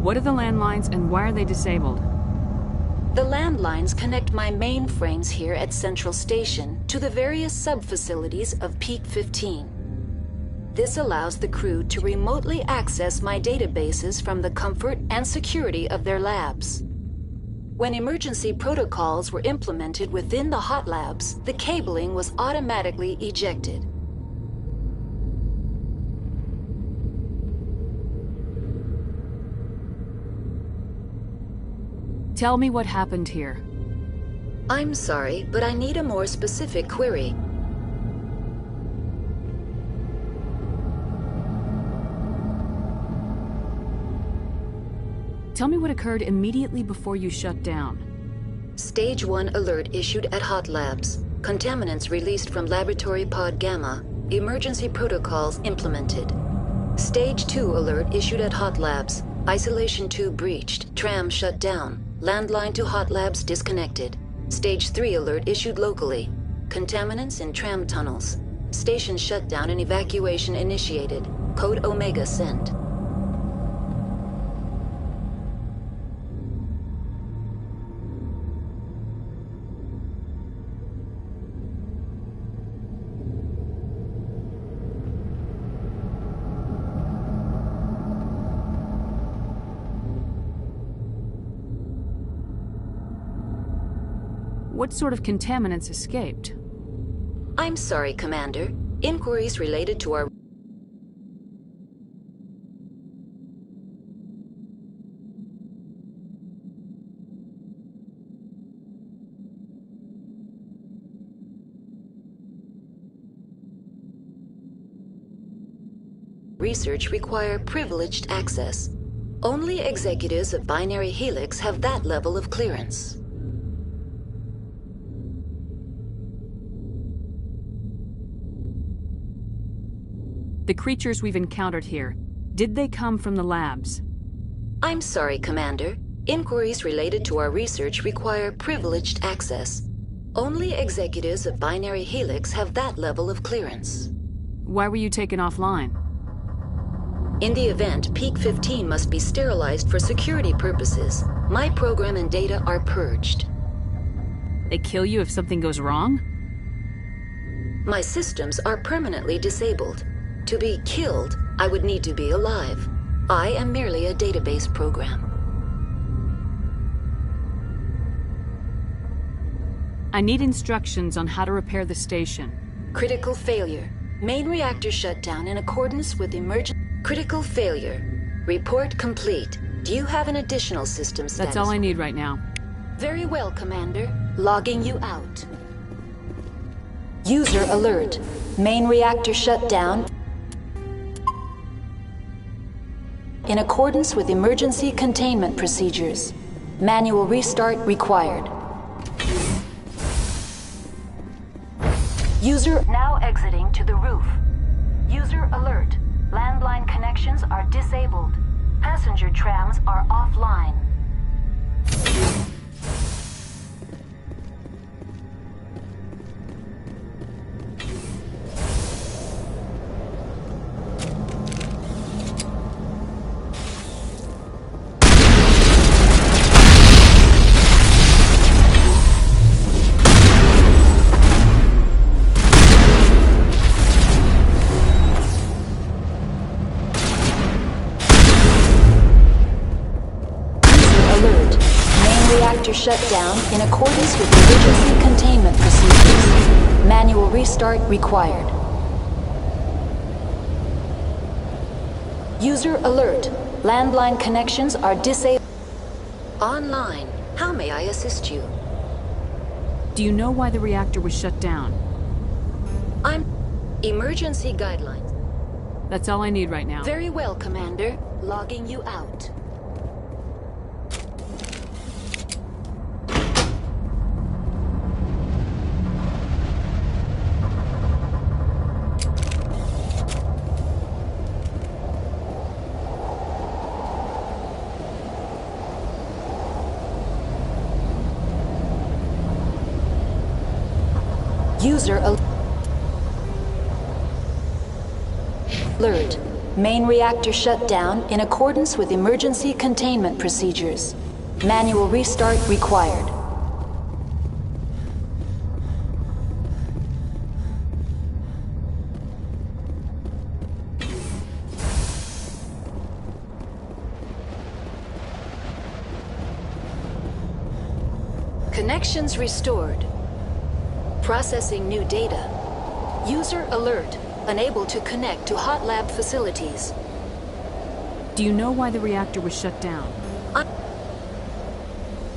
[SPEAKER 5] What are the landlines and why are they disabled?
[SPEAKER 19] The landlines connect my mainframes here at Central Station to the various sub-facilities of Peak 15. This allows the crew to remotely access my databases from the comfort and security of their labs. When emergency protocols were implemented within the hot labs, the cabling was automatically ejected.
[SPEAKER 5] Tell me what happened here.
[SPEAKER 19] I'm sorry, but I need a more specific query.
[SPEAKER 5] Tell me what occurred immediately before you shut down.
[SPEAKER 19] Stage 1 alert issued at Hot Labs. Contaminants released from Laboratory Pod Gamma. Emergency protocols implemented. Stage 2 alert issued at Hot Labs. Isolation tube breached. Tram shut down. Landline to Hot Labs disconnected. Stage 3 alert issued locally. Contaminants in tram tunnels. Station shutdown and evacuation initiated. Code Omega sent.
[SPEAKER 5] What sort of contaminants escaped?
[SPEAKER 19] I'm sorry, Commander. Inquiries related to our research require privileged access. Only executives of Binary Helix have that level of clearance.
[SPEAKER 5] The creatures we've encountered here, did they come from the labs?
[SPEAKER 19] I'm sorry, Commander. Inquiries related to our research require privileged access. Only executives of Binary Helix have that level of clearance.
[SPEAKER 5] Why were you taken offline?
[SPEAKER 19] In the event, Peak 15 must be sterilized for security purposes. My program and data are purged.
[SPEAKER 5] They kill you if something goes wrong?
[SPEAKER 19] My systems are permanently disabled. To be killed, I would need to be alive. I am merely a database program.
[SPEAKER 5] I need instructions on how to repair the station.
[SPEAKER 19] Critical failure. Main reactor shut down in accordance with emergency... Critical failure. Report complete. Do you have an additional system status?
[SPEAKER 5] That's all I need right now.
[SPEAKER 19] Very well, Commander. Logging you out. User alert. Main reactor shut down. In accordance with emergency containment procedures. Manual restart required. User now exiting to the roof. User alert. Landline connections are disabled. Passenger trams are offline. Shut down in accordance with emergency containment procedures. Manual restart required. User alert. Landline connections are disabled. Online. How may I assist you?
[SPEAKER 5] Do you know why the reactor was shut down?
[SPEAKER 19] Emergency guidelines.
[SPEAKER 5] That's all I need right now.
[SPEAKER 19] Very well, Commander. Logging you out. User alert. Main reactor shut down in accordance with emergency containment procedures. Manual restart required. Connections restored. Processing new data. User alert. Unable to connect to hot lab facilities.
[SPEAKER 5] Do you know why the reactor was shut down?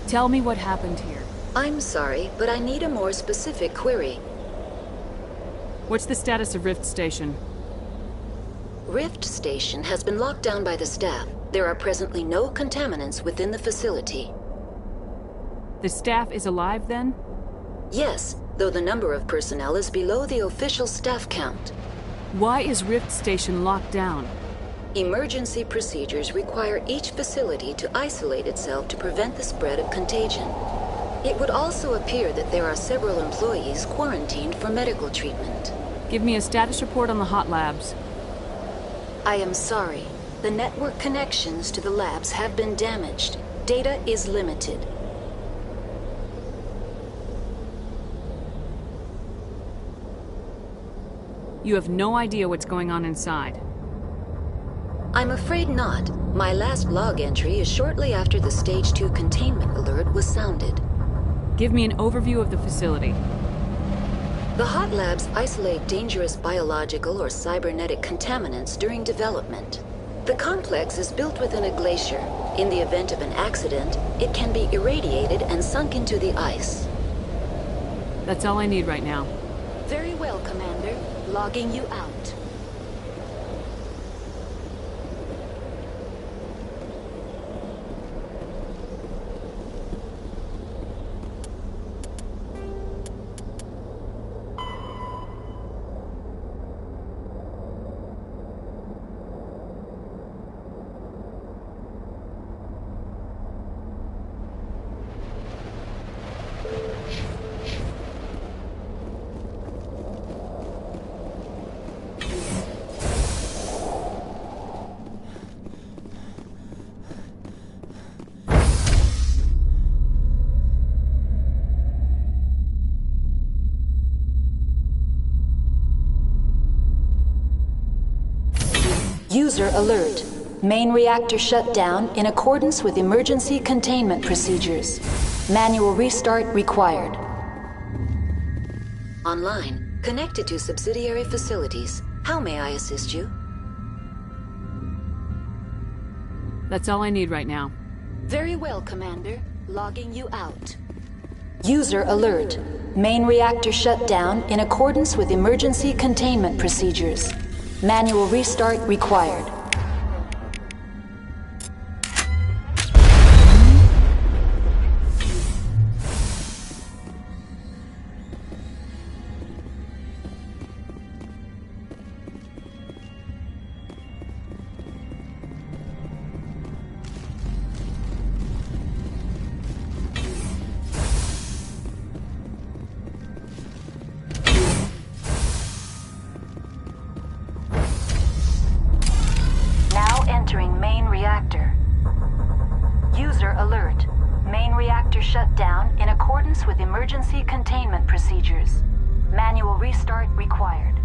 [SPEAKER 5] Tell me what happened here.
[SPEAKER 19] I'm sorry, but I need a more specific query.
[SPEAKER 5] What's the status of Rift Station?
[SPEAKER 19] Rift Station has been locked down by the staff. There are presently no contaminants within the facility.
[SPEAKER 5] The staff is alive then?
[SPEAKER 19] Yes, though the number of personnel is below the official staff count.
[SPEAKER 5] Why is Rift Station locked down?
[SPEAKER 19] Emergency procedures require each facility to isolate itself to prevent the spread of contagion. It would also appear that there are several employees quarantined for medical treatment.
[SPEAKER 5] Give me a status report on the hot labs.
[SPEAKER 19] I am sorry. The network connections to the labs have been damaged. Data is limited.
[SPEAKER 5] You have no idea what's going on inside.
[SPEAKER 19] I'm afraid not. My last log entry is shortly after the Stage 2 containment alert was sounded.
[SPEAKER 5] Give me an overview of the facility.
[SPEAKER 19] The hot labs isolate dangerous biological or cybernetic contaminants during development. The complex is built within a glacier. In the event of an accident, it can be irradiated and sunk into the ice.
[SPEAKER 5] That's all I need right now.
[SPEAKER 19] Very well, Commander. Logging you out. User alert. Main reactor shut down in accordance with emergency containment procedures. Manual restart required. Online. Connected to subsidiary facilities. How may I assist you?
[SPEAKER 5] That's all I need right now.
[SPEAKER 19] Very well, Commander. Logging you out. User alert. Main reactor shut down in accordance with emergency containment procedures. Manual restart required. Entering main reactor. User alert. Main reactor shut down in accordance with emergency containment procedures. Manual restart required.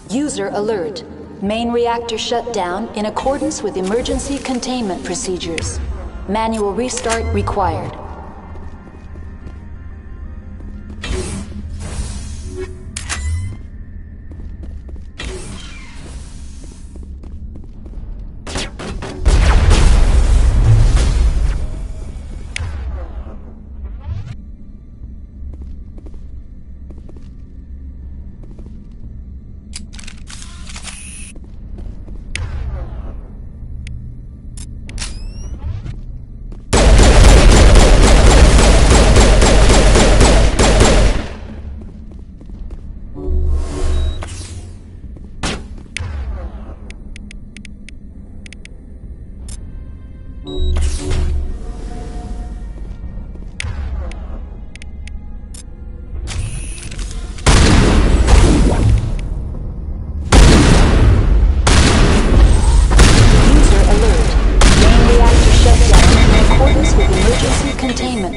[SPEAKER 19] User alert. Main reactor shut down in accordance with emergency containment procedures. Manual restart required.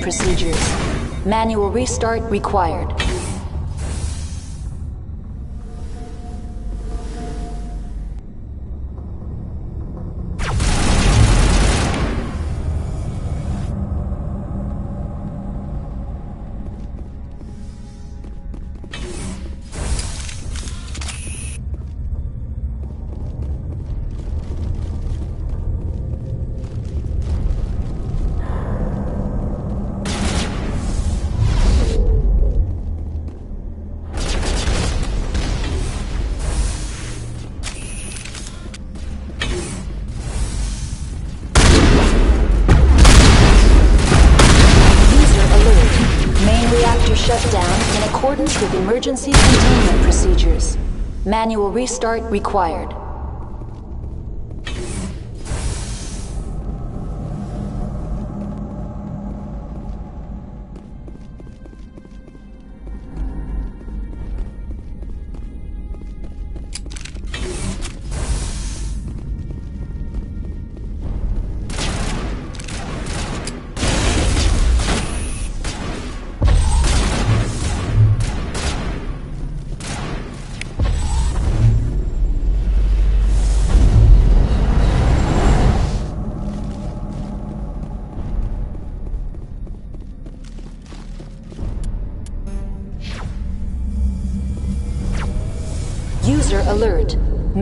[SPEAKER 19] Procedures. Manual restart required. Shut down in accordance with emergency containment procedures. Manual restart required.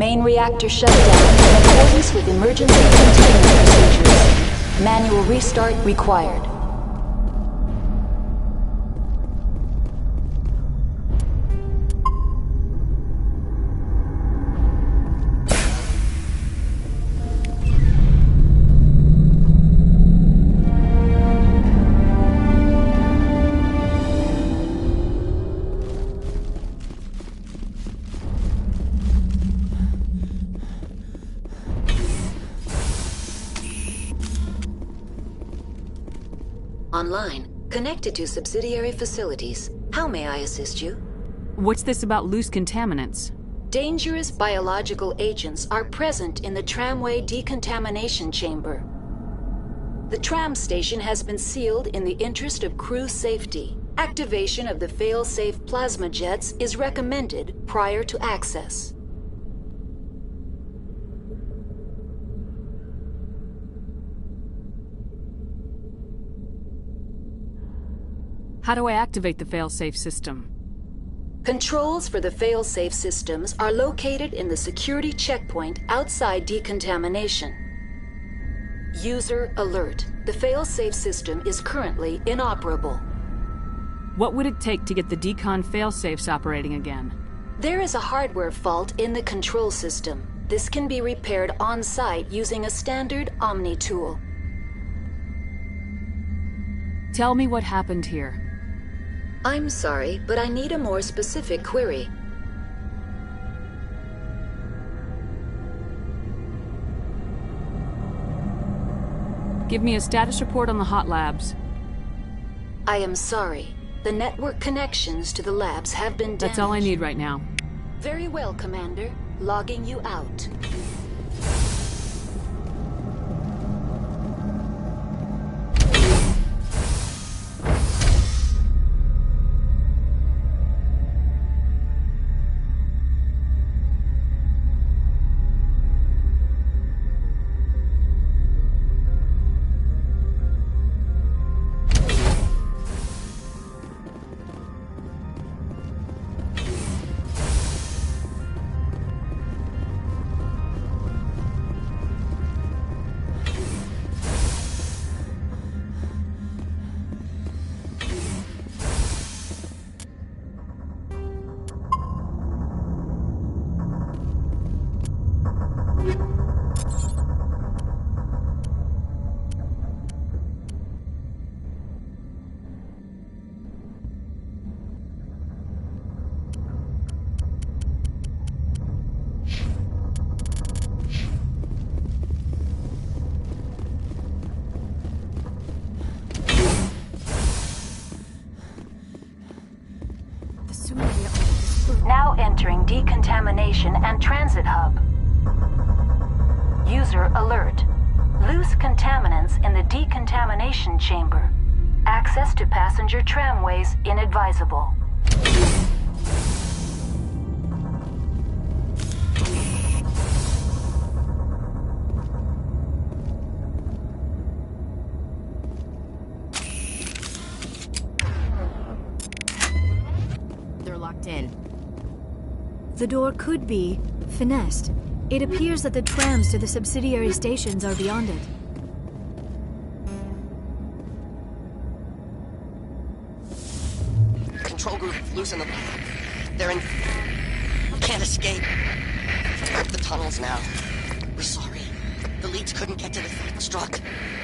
[SPEAKER 19] Main reactor shut down in accordance with emergency containment procedures. Manual restart required. Online, connected to subsidiary facilities. How may I assist you?
[SPEAKER 5] What's this about loose contaminants?
[SPEAKER 19] Dangerous biological agents are present in the tramway decontamination chamber. The tram station has been sealed in the interest of crew safety. Activation of the fail-safe plasma jets is recommended prior to access.
[SPEAKER 5] How do I activate the fail-safe system?
[SPEAKER 19] Controls for the fail-safe systems are located in the security checkpoint outside decontamination. User alert. The fail-safe system is currently inoperable.
[SPEAKER 5] What would it take to get the decon fail-safes operating again?
[SPEAKER 19] There is a hardware fault in the control system. This can be repaired on-site using a standard Omni tool.
[SPEAKER 5] Tell me what happened here.
[SPEAKER 19] I'm sorry, but I need a more specific query.
[SPEAKER 5] Give me a status report on the hot labs.
[SPEAKER 19] I am sorry. The network connections to the labs have been damaged.
[SPEAKER 5] That's all I need right now.
[SPEAKER 19] Very well, Commander. Logging you out. Now entering decontamination and transit hub. User alert. Loose contaminants in the decontamination chamber. Access to passenger tramways inadvisable.
[SPEAKER 6] They're locked in.
[SPEAKER 20] The door could be finessed. It appears that the trams to the subsidiary stations are beyond it.
[SPEAKER 21] Control group, loosen them. They're in... Can't escape. The tunnels now. We're sorry. The leads couldn't get to the struck.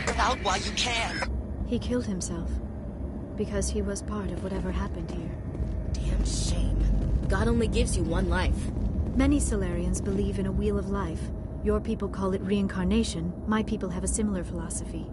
[SPEAKER 21] Get out while you can.
[SPEAKER 20] He killed himself. Because he was part of whatever happened here.
[SPEAKER 10] Damn shame. God only gives you one life.
[SPEAKER 20] Many Solarians believe in a wheel of life. Your people call it reincarnation. My people have a similar philosophy.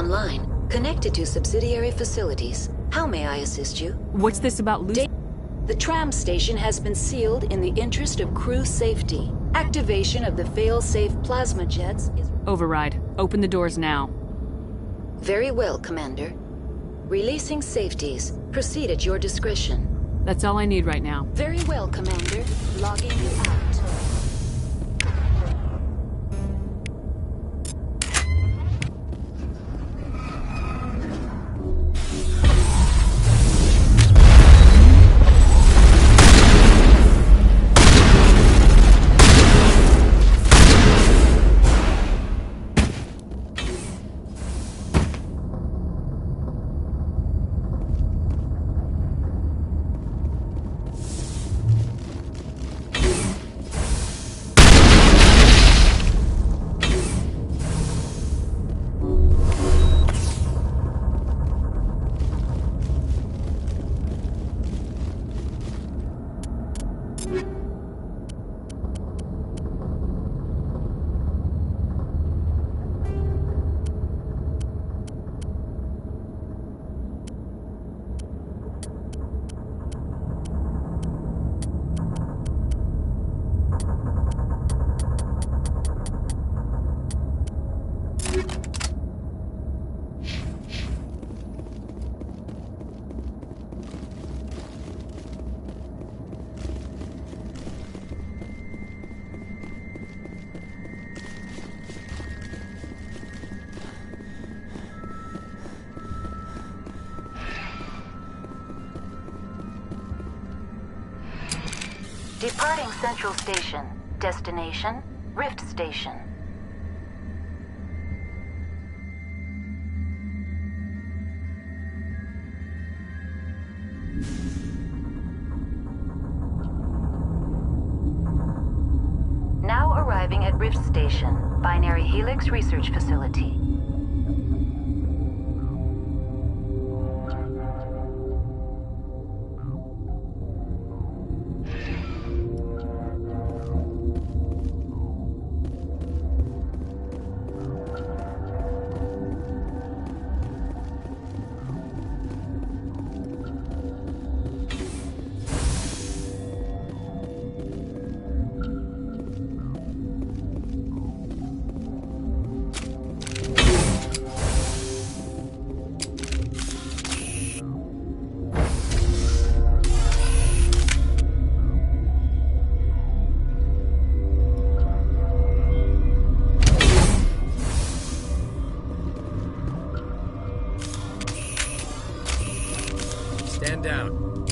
[SPEAKER 19] online, connected to subsidiary facilities. How may I assist you?
[SPEAKER 5] What's this about
[SPEAKER 19] The tram station has been sealed in the interest of crew safety. Activation of the fail-safe plasma jets is...
[SPEAKER 5] Override. Open the doors now.
[SPEAKER 19] Very well, Commander. Releasing safeties. Proceed at your discretion.
[SPEAKER 5] That's all I need right now.
[SPEAKER 19] Very well, Commander. Logging you out. Departing Central Station. Destination, Rift Station. Now arriving at Rift Station, Binary Helix Research Facility.
[SPEAKER 9] Stand down.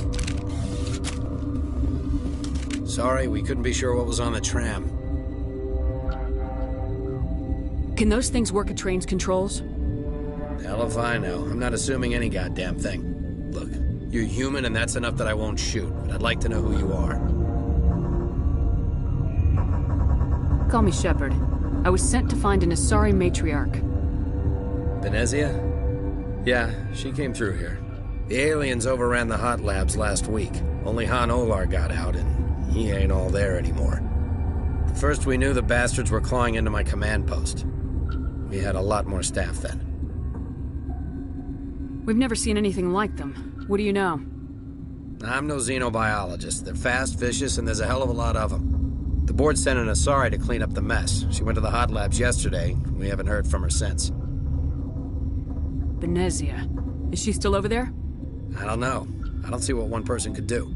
[SPEAKER 9] Sorry, we couldn't be sure what was on the tram.
[SPEAKER 5] Can those things work at train's controls?
[SPEAKER 9] Hell if I know. I'm not assuming any goddamn thing. Look, you're human and that's enough that I won't shoot, but I'd like to know who you are.
[SPEAKER 5] Call me Shepard. I was sent to find an Asari matriarch.
[SPEAKER 9] Benezia? Yeah, she came through here. The aliens overran the hot labs last week. Only Han Olar got out, and he ain't all there anymore. The first we knew, the bastards were clawing into my command post. We had a lot more staff then.
[SPEAKER 5] We've never seen anything like them. What do you know?
[SPEAKER 9] I'm no xenobiologist. They're fast, vicious, and there's a hell of a lot of them. The board sent an Asari to clean up the mess. She went to the hot labs yesterday. We haven't heard from her since.
[SPEAKER 5] Benezia. Is she still over there?
[SPEAKER 9] I don't know. I don't see what one person could do.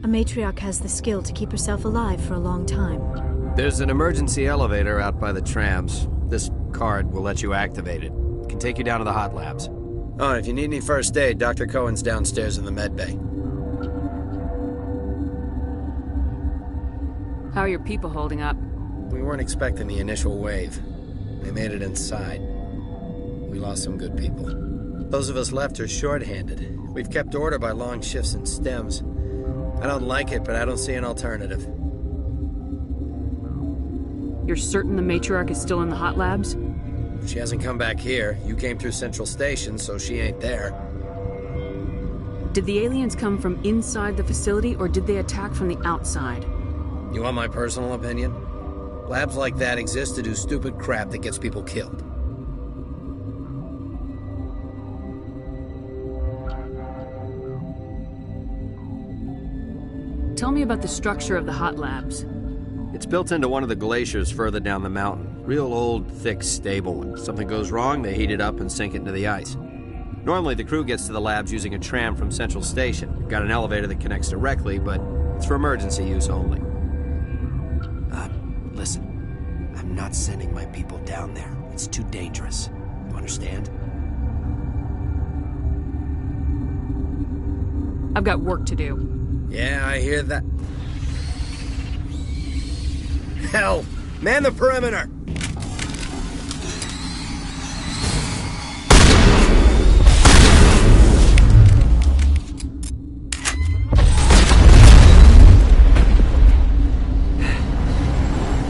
[SPEAKER 20] A matriarch has the skill to keep herself alive for a long time.
[SPEAKER 2] There's an emergency elevator out by the trams. This card will let you activate it. It can take you down to the hot labs.
[SPEAKER 9] Oh, and if you need any first aid, Dr. Cohen's downstairs in the med bay.
[SPEAKER 5] How are your people holding up?
[SPEAKER 9] We weren't expecting the initial wave. They made it inside. We lost some good people. Those of us left are short-handed. We've kept order by long shifts and stems. I don't like it, but I don't see an alternative.
[SPEAKER 5] You're certain the matriarch is still in the hot labs?
[SPEAKER 9] She hasn't come back here. You came through Central Station, so she ain't there.
[SPEAKER 5] Did the aliens come from inside the facility, or did they attack from the outside?
[SPEAKER 9] You want my personal opinion? Labs like that exist to do stupid crap that gets people killed.
[SPEAKER 5] Tell me about the structure of the hot labs.
[SPEAKER 2] It's built into one of the glaciers further down the mountain. Real old, thick, stable. When something goes wrong, they heat it up and sink it into the ice. Normally, the crew gets to the labs using a tram from Central Station. We've got an elevator that connects directly, but it's for emergency use only. Listen, I'm not sending my people down there. It's too dangerous. You understand?
[SPEAKER 5] I've got work to do.
[SPEAKER 9] Yeah, I hear that. Hell! Man the perimeter!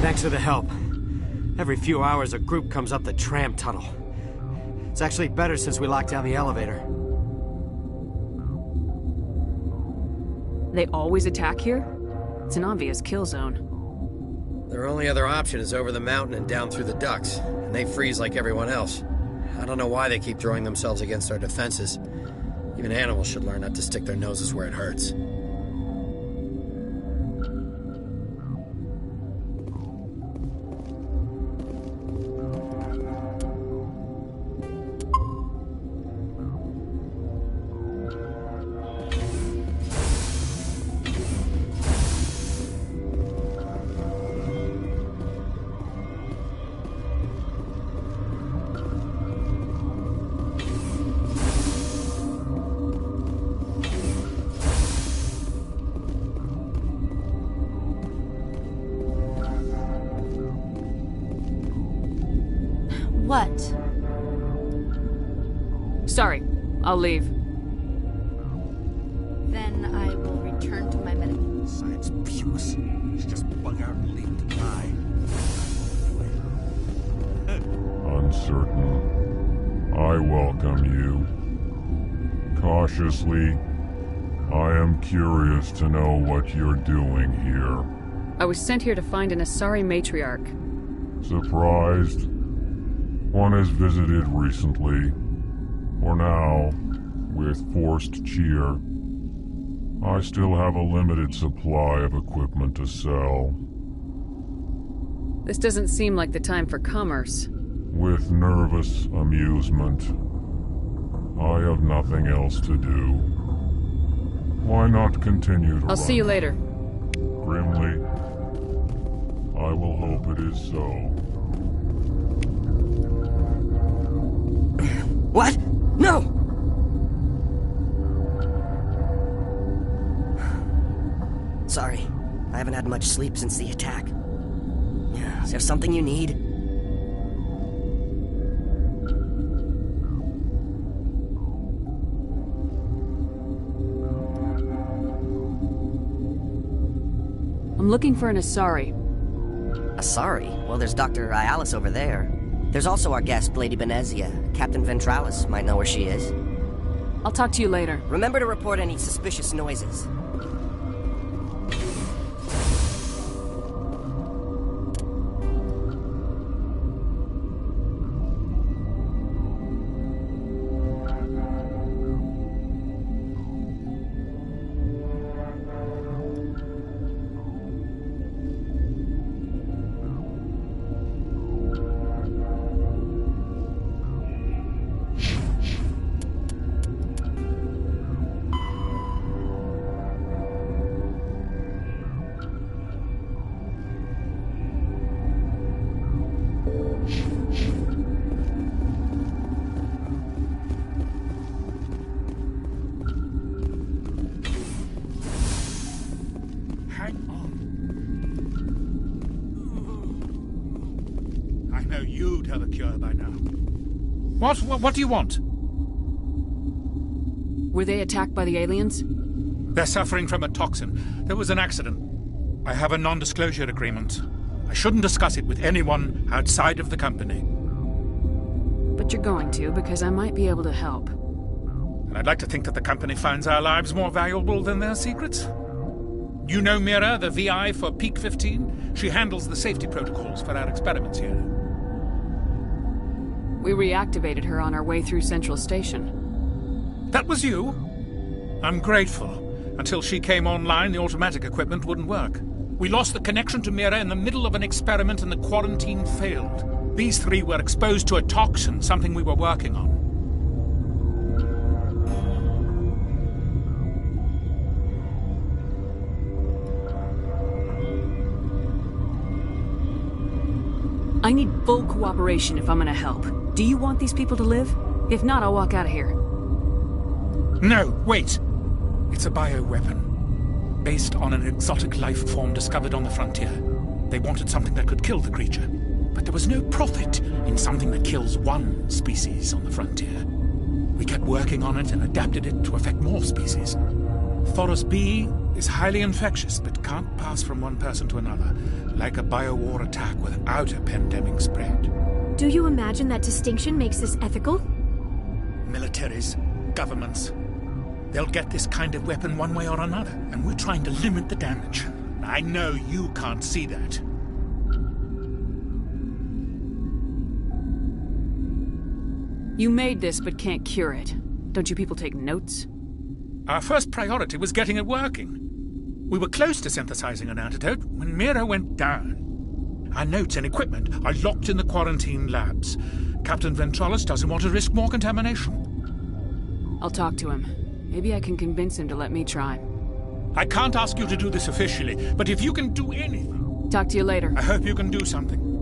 [SPEAKER 2] Thanks for the help. Every few hours, a group comes up the tram tunnel. It's actually better since we locked down the elevator.
[SPEAKER 5] They always attack here? It's an obvious kill zone.
[SPEAKER 9] Their only other option is over the mountain and down through the ducts, and they freeze like everyone else. I don't know why they keep throwing themselves against our defenses. Even animals should learn not to stick their noses where it hurts.
[SPEAKER 15] What?
[SPEAKER 5] Sorry, I'll leave.
[SPEAKER 15] Then I will return to my medical.
[SPEAKER 1] Science puce. She's just bug out and leave him to die.
[SPEAKER 22] Uncertain. I welcome you. Cautiously, I am curious to know what you're doing here.
[SPEAKER 5] I was sent here to find an Asari matriarch.
[SPEAKER 22] Surprised? One has visited recently. For now, with forced cheer. I still have a limited supply of equipment to sell.
[SPEAKER 5] This doesn't seem like the time for commerce.
[SPEAKER 22] With nervous amusement. I have nothing else to do. Why not continue to
[SPEAKER 5] I'll see you later.
[SPEAKER 22] Grimly. I will hope it is so.
[SPEAKER 21] What? No! Sorry. I haven't had much sleep since the attack. Is there something you need?
[SPEAKER 5] I'm looking for an Asari.
[SPEAKER 21] Asari? Well, there's Dr. Ayalis over there. There's also our guest, Lady Benezia. Captain Ventralis might know where she is.
[SPEAKER 5] I'll talk to you later.
[SPEAKER 21] Remember to report any suspicious noises.
[SPEAKER 1] You'd have a cure by now. What do you want?
[SPEAKER 5] Were they attacked by the aliens?
[SPEAKER 1] They're suffering from a toxin. There was an accident. I have a non-disclosure agreement. I shouldn't discuss it with anyone outside of the company.
[SPEAKER 5] But you're going to, because I might be able to help.
[SPEAKER 1] And I'd like to think that the company finds our lives more valuable than their secrets. You know Mira, the VI for Peak 15? She handles the safety protocols for our experiments here.
[SPEAKER 5] We reactivated her on our way through Central Station.
[SPEAKER 1] That was you? I'm grateful. Until she came online, the automatic equipment wouldn't work. We lost the connection to Mira in the middle of an experiment and the quarantine failed. These three were exposed to a toxin, something we were working on.
[SPEAKER 5] I need full cooperation if I'm gonna help. Do you want these people to live? If not, I'll walk out of here.
[SPEAKER 1] No, wait! It's a bioweapon, based on an exotic life form discovered on the frontier. They wanted something that could kill the creature, but there was no profit in something that kills one species on the frontier. We kept working on it and adapted it to affect more species. Thoros B is highly infectious, but can't pass from one person to another, like a biowar attack without a pandemic spread.
[SPEAKER 20] Do you imagine that distinction makes this ethical?
[SPEAKER 1] Militaries, governments, they'll get this kind of weapon one way or another, and we're trying to limit the damage. I know you can't see that.
[SPEAKER 5] You made this, but can't cure it. Don't you people take notes?
[SPEAKER 1] Our first priority was getting it working. We were close to synthesizing an antidote when Mira went down. Our notes and equipment are locked in the quarantine labs. Captain Ventralis doesn't want to risk more contamination.
[SPEAKER 5] I'll talk to him. Maybe I can convince him to let me try.
[SPEAKER 1] I can't ask you to do this officially, but if you can do anything...
[SPEAKER 5] Talk to you later.
[SPEAKER 1] I hope you can do something.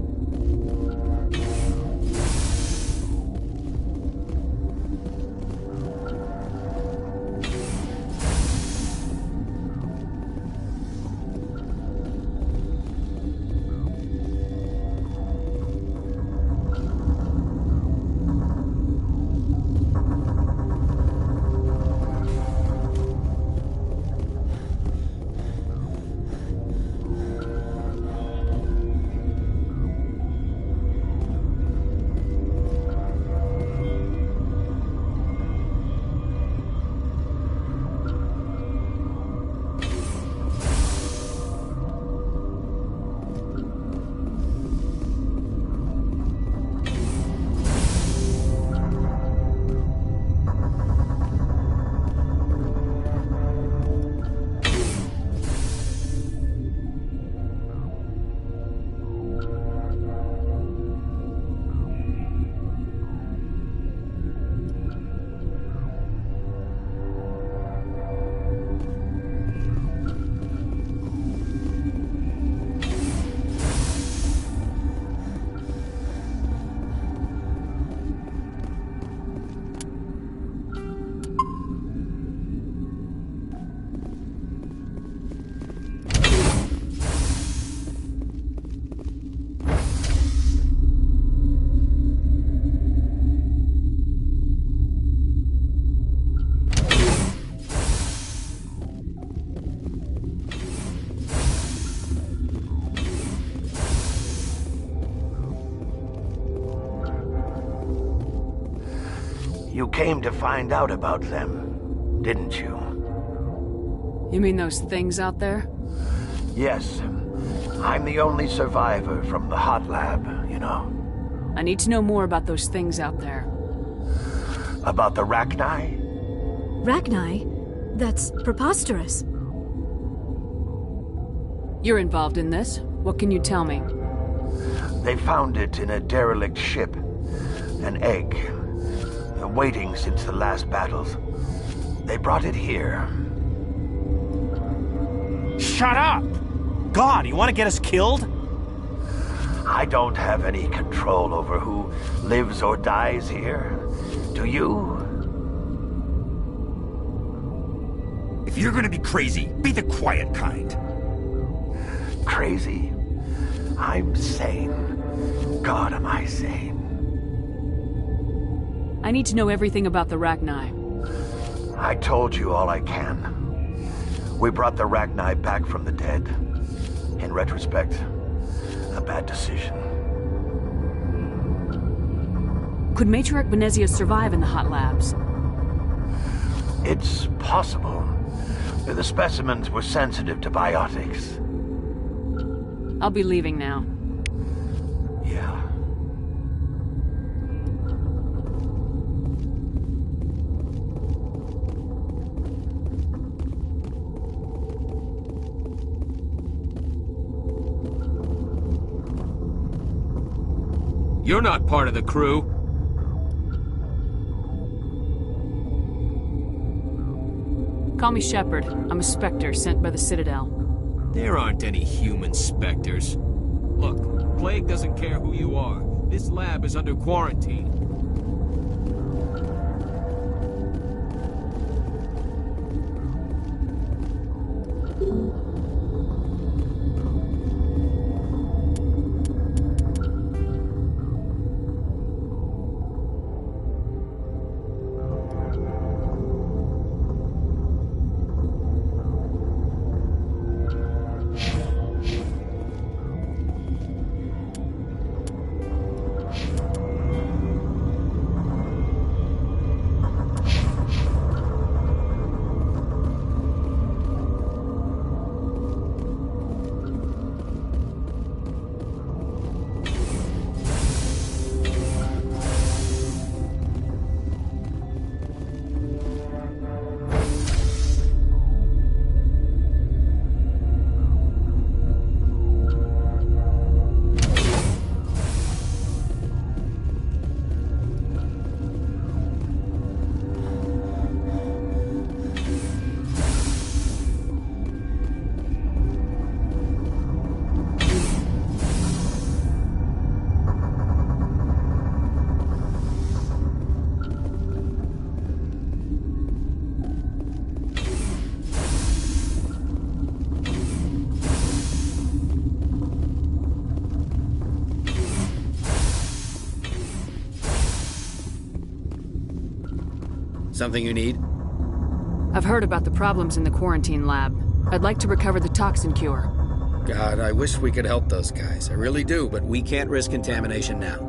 [SPEAKER 3] You came to find out about them, didn't you?
[SPEAKER 5] You mean those things out there?
[SPEAKER 3] Yes. I'm the only survivor from the hot lab, you know.
[SPEAKER 5] I need to know more about those things out there.
[SPEAKER 3] About the Rachni?
[SPEAKER 20] Rachni? That's preposterous.
[SPEAKER 5] You're involved in this. What can you tell me?
[SPEAKER 3] They found it in a derelict ship. An egg. Waiting since the last battles. They brought it here.
[SPEAKER 7] Shut up! God, you want to get us killed?
[SPEAKER 3] I don't have any control over who lives or dies here. Do you?
[SPEAKER 7] If you're gonna be crazy, be the quiet kind.
[SPEAKER 3] Crazy? I'm sane. God, am I sane.
[SPEAKER 5] I need to know everything about the Rachni.
[SPEAKER 3] I told you all I can. We brought the Rachni back from the dead. In retrospect, a bad decision.
[SPEAKER 5] Could Matriarch Benezia survive in the hot labs?
[SPEAKER 3] It's possible. The specimens were sensitive to biotics.
[SPEAKER 5] I'll be leaving now.
[SPEAKER 3] Yeah.
[SPEAKER 11] You're not part of the crew.
[SPEAKER 5] Call me Shepard. I'm a Spectre sent by the Citadel.
[SPEAKER 11] There aren't any human Spectres. Look, Plague doesn't care who you are. This lab is under quarantine.
[SPEAKER 9] Something you need?
[SPEAKER 5] I've heard about the problems in the quarantine lab. I'd like to recover the toxin cure.
[SPEAKER 9] God, I wish we could help those guys. I really do, but we can't risk contamination now.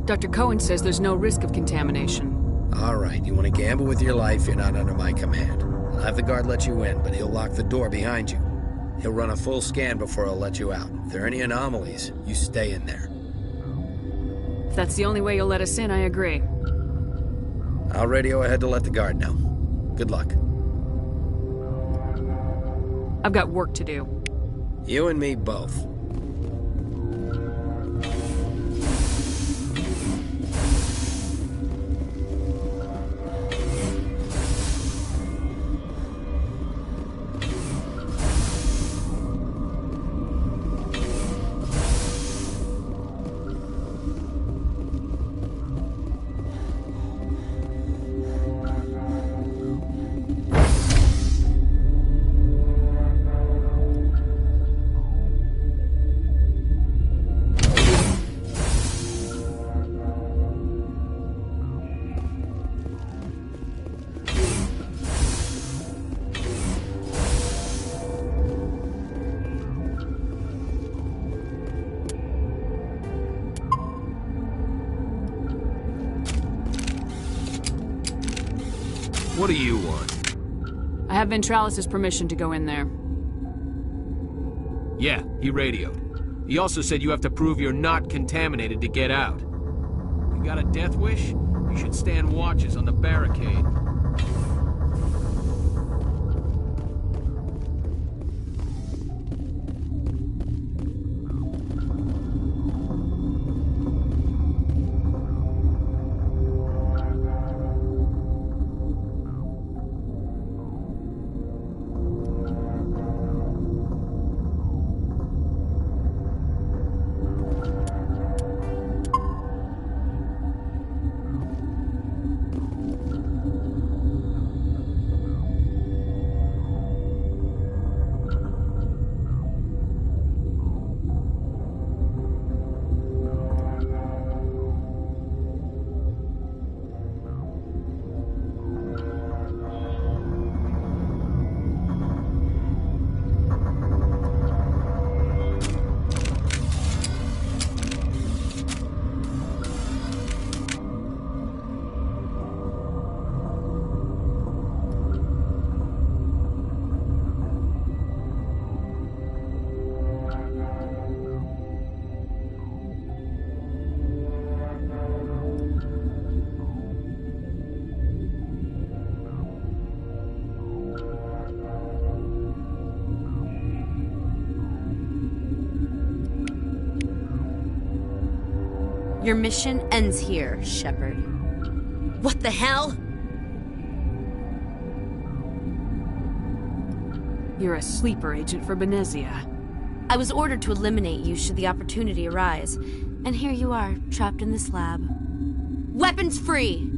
[SPEAKER 5] Dr. Cohen says there's no risk of contamination.
[SPEAKER 9] All right, you want to gamble with your life, you're not under my command. I'll have the guard let you in, but he'll lock the door behind you. He'll run a full scan before he'll let you out. If there are any anomalies, you stay in there.
[SPEAKER 5] If that's the only way you'll let us in, I agree.
[SPEAKER 9] I'll radio ahead to let the guard know. Good luck.
[SPEAKER 5] I've got work to do.
[SPEAKER 9] You and me both.
[SPEAKER 11] What do you want?
[SPEAKER 5] I have Ventralis' permission to go in there.
[SPEAKER 11] Yeah, he radioed. He also said you have to prove you're not contaminated to get out. You got a death wish? You should stand watches on the barricade.
[SPEAKER 15] Your mission ends here, Shepard.
[SPEAKER 6] What the hell?
[SPEAKER 5] You're a sleeper agent for Benezia.
[SPEAKER 15] I was ordered to eliminate you should the opportunity arise. And here you are, trapped in this lab. Weapons free!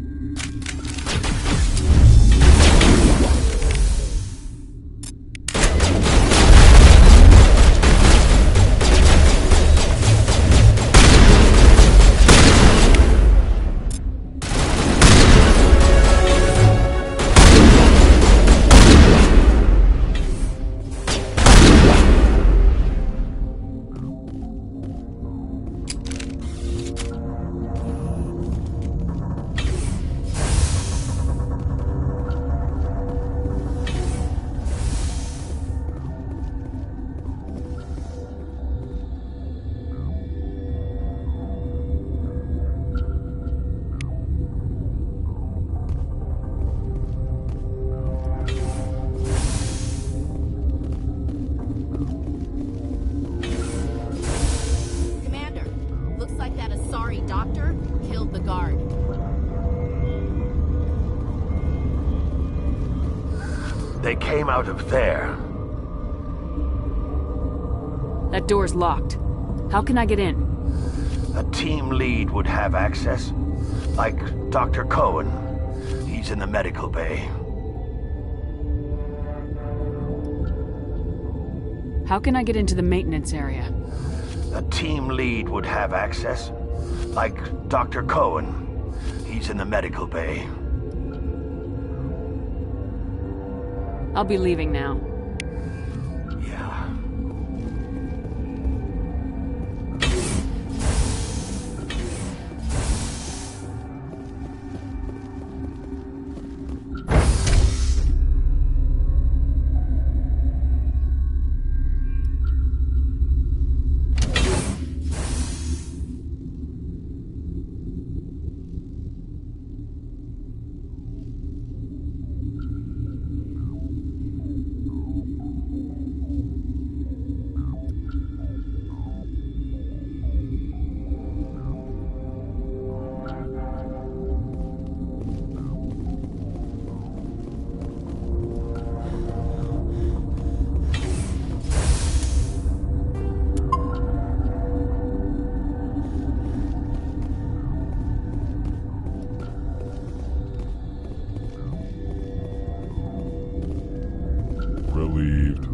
[SPEAKER 3] They came out of there.
[SPEAKER 5] That door's locked. How can I get in?
[SPEAKER 3] A team lead would have access. Like Dr. Cohen. He's in the medical bay.
[SPEAKER 5] How can I get into the maintenance area?
[SPEAKER 3] A team lead would have access. Like Dr. Cohen. He's in the medical bay.
[SPEAKER 5] I'll be leaving now.
[SPEAKER 3] Yeah.
[SPEAKER 22] Relieved.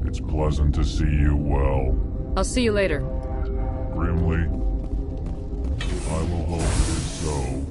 [SPEAKER 22] It's pleasant to see you well.
[SPEAKER 5] I'll see you later.
[SPEAKER 22] Grimly, I will hope it is so.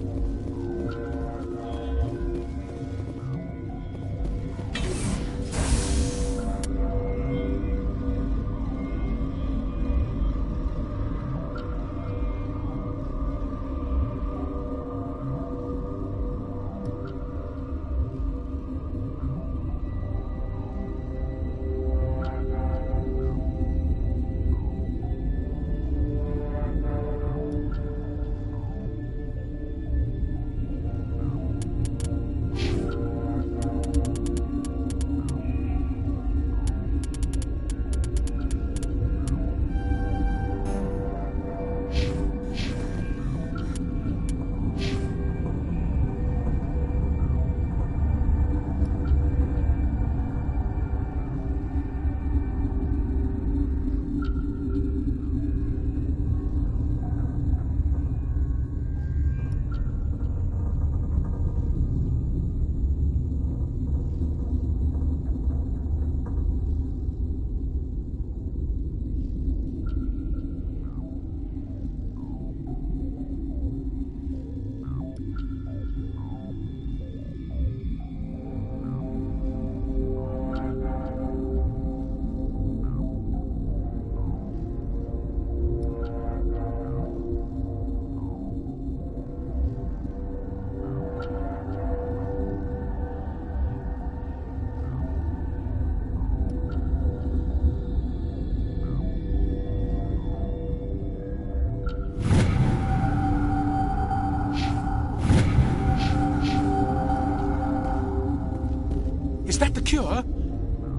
[SPEAKER 1] Is that the cure?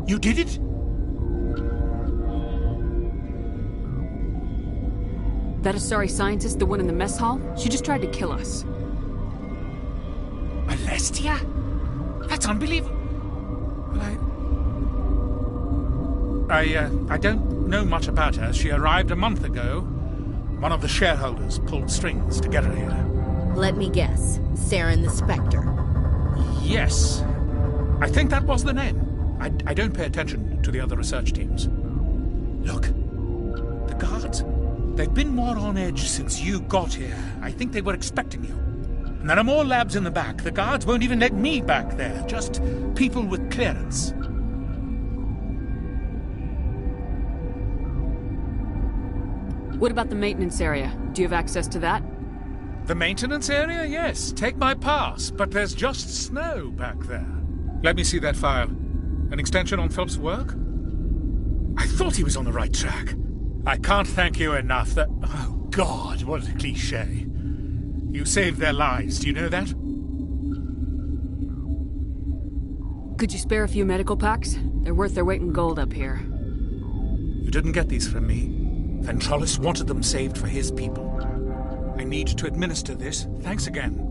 [SPEAKER 1] You did it?
[SPEAKER 5] That Asari scientist, the one in the mess hall, she just tried to kill us.
[SPEAKER 1] Alestia? That's unbelievable. Well, I don't know much about her. She arrived a month ago. One of the shareholders pulled strings to get her here.
[SPEAKER 6] Let me guess. Saren the Spectre.
[SPEAKER 1] Yes. I think that was the name. I don't pay attention to the other research teams. Look. The guards. They've been more on edge since you got here. I think they were expecting you. And there are more labs in the back. The guards won't even let me back there. Just people with clearance.
[SPEAKER 5] What about the maintenance area? Do you have access to that?
[SPEAKER 1] The maintenance area? Yes. Take my pass. But there's just snow back there. Let me see that file. An extension on Phelps' work? I thought he was on the right track. I can't thank you enough that... Oh, God, what a cliché. You saved their lives, do you know that?
[SPEAKER 5] Could you spare a few medical packs? They're worth their weight in gold up here.
[SPEAKER 1] You didn't get these from me. Ventrollis wanted them saved for his people. I need to administer this. Thanks again.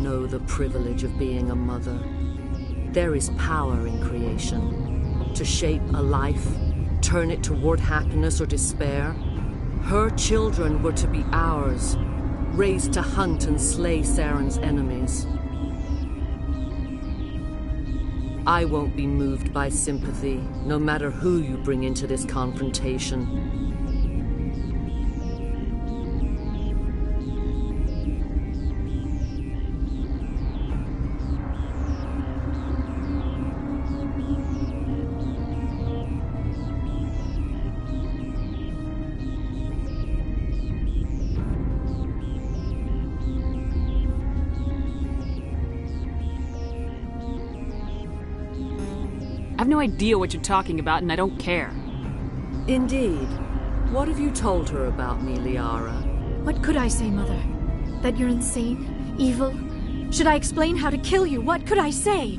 [SPEAKER 12] know the privilege of being a mother. There is power in creation. To shape a life, turn it toward happiness or despair. Her children were to be ours, raised to hunt and slay Saren's enemies. I won't be moved by sympathy, no matter who you bring into this confrontation.
[SPEAKER 5] I have no idea what you're talking about, and I don't care.
[SPEAKER 12] Indeed. What have you told her about me, Liara?
[SPEAKER 20] What could I say, Mother? That you're insane? Evil? Should I explain how to kill you? What could I say?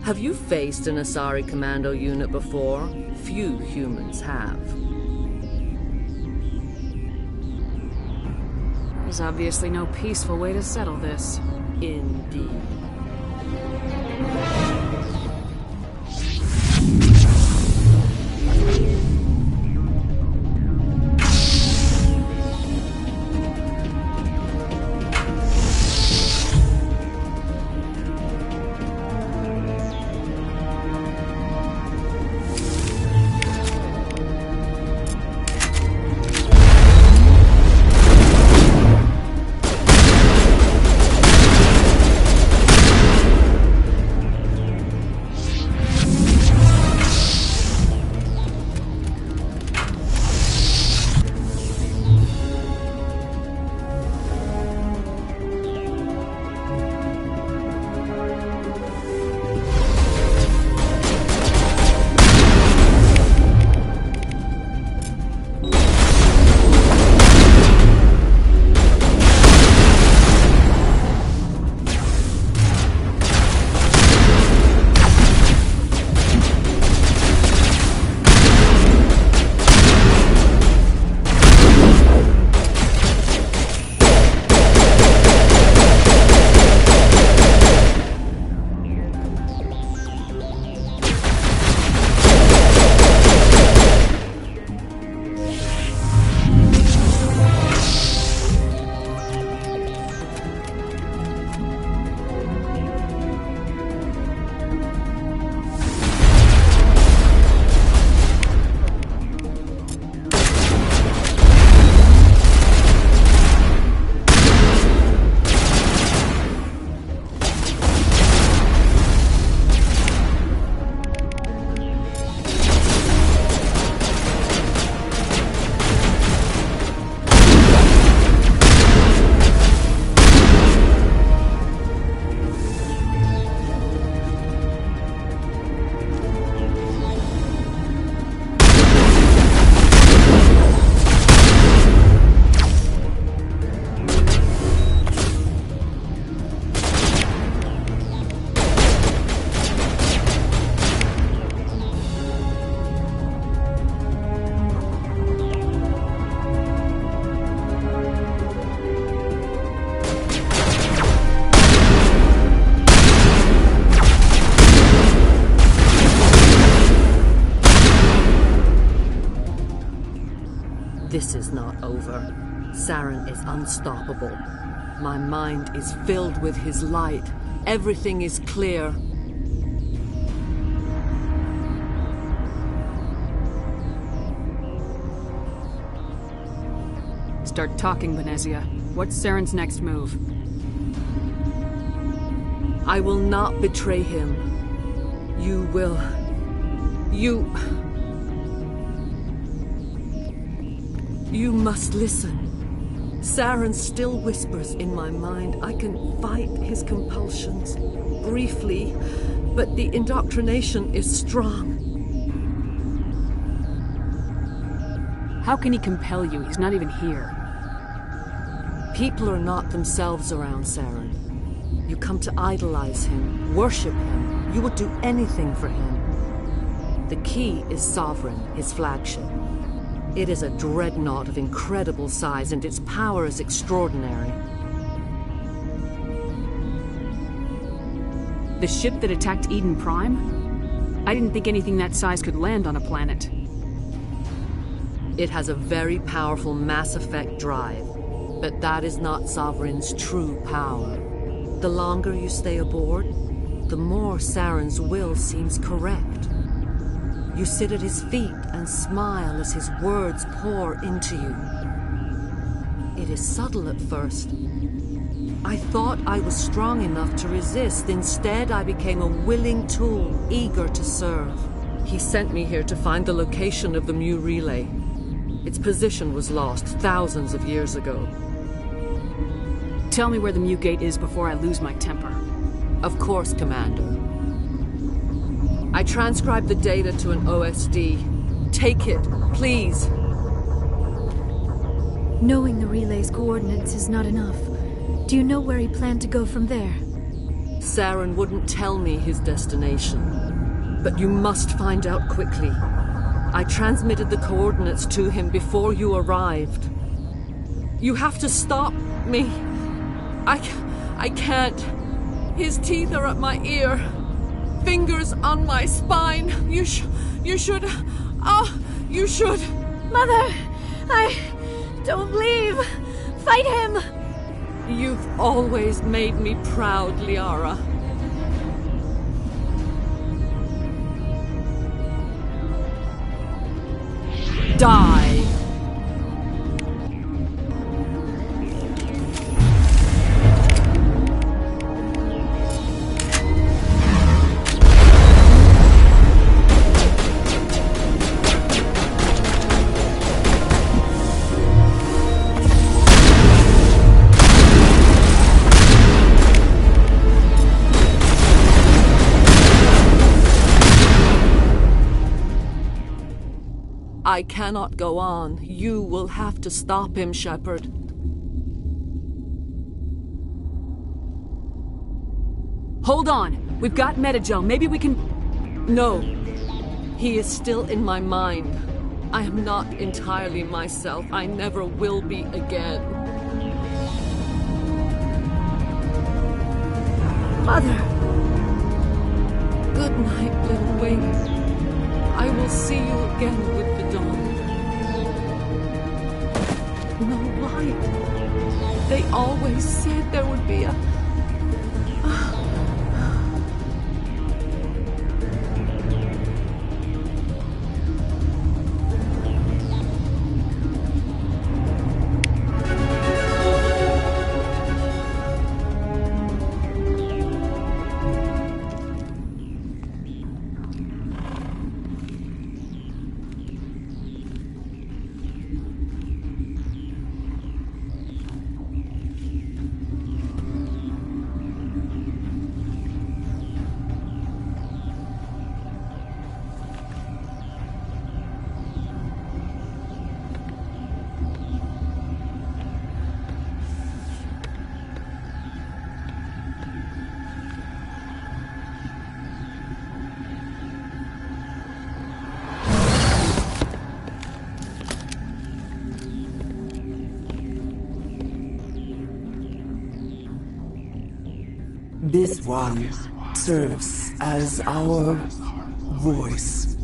[SPEAKER 12] Have you faced an Asari commando unit before? Few humans have.
[SPEAKER 5] There's obviously no peaceful way to settle this.
[SPEAKER 12] Indeed. This is not over. Saren is unstoppable. My mind is filled with his light. Everything is clear.
[SPEAKER 5] Start talking, Benezia. What's Saren's next move?
[SPEAKER 12] I will not betray him. You will... You must listen. Saren still whispers in my mind. I can fight his compulsions, briefly, but the indoctrination is strong.
[SPEAKER 5] How can he compel you? He's not even here.
[SPEAKER 12] People are not themselves around Saren. You come to idolize him, worship him. You would do anything for him. The key is Sovereign, his flagship. It is a dreadnought of incredible size, and its power is extraordinary.
[SPEAKER 5] The ship that attacked Eden Prime? I didn't think anything that size could land on a planet.
[SPEAKER 12] It has a very powerful Mass Effect drive, but that is not Sovereign's true power. The longer you stay aboard, the more Saren's will seems correct. You sit at his feet and smile as his words pour into you. It is subtle at first. I thought I was strong enough to resist. Instead, I became a willing tool, eager to serve. He sent me here to find the location of the Mu relay. Its position was lost thousands of years ago.
[SPEAKER 5] Tell me where the Mu gate is before I lose my temper.
[SPEAKER 12] Of course, Commander. I transcribed the data to an OSD. Take it, please.
[SPEAKER 20] Knowing the relay's coordinates is not enough. Do you know where he planned to go from there?
[SPEAKER 12] Saren wouldn't tell me his destination. But you must find out quickly. I transmitted the coordinates to him before you arrived. You have to stop me. I can't. His teeth are at my ear. Fingers on my spine. You should. You should.
[SPEAKER 20] Mother! I don't leave. Fight him!
[SPEAKER 12] You've always made me proud, Liara. Die! I cannot go on. You will have to stop him, Shepard.
[SPEAKER 5] Hold on! We've got Metagel. Maybe we can...
[SPEAKER 12] No. He is still in my mind. I am not entirely myself. I never will be again.
[SPEAKER 20] Mother!
[SPEAKER 12] Good night, little wing. I will see you again with the dawn. No light. They always said there would be a...
[SPEAKER 8] This one serves as our voice.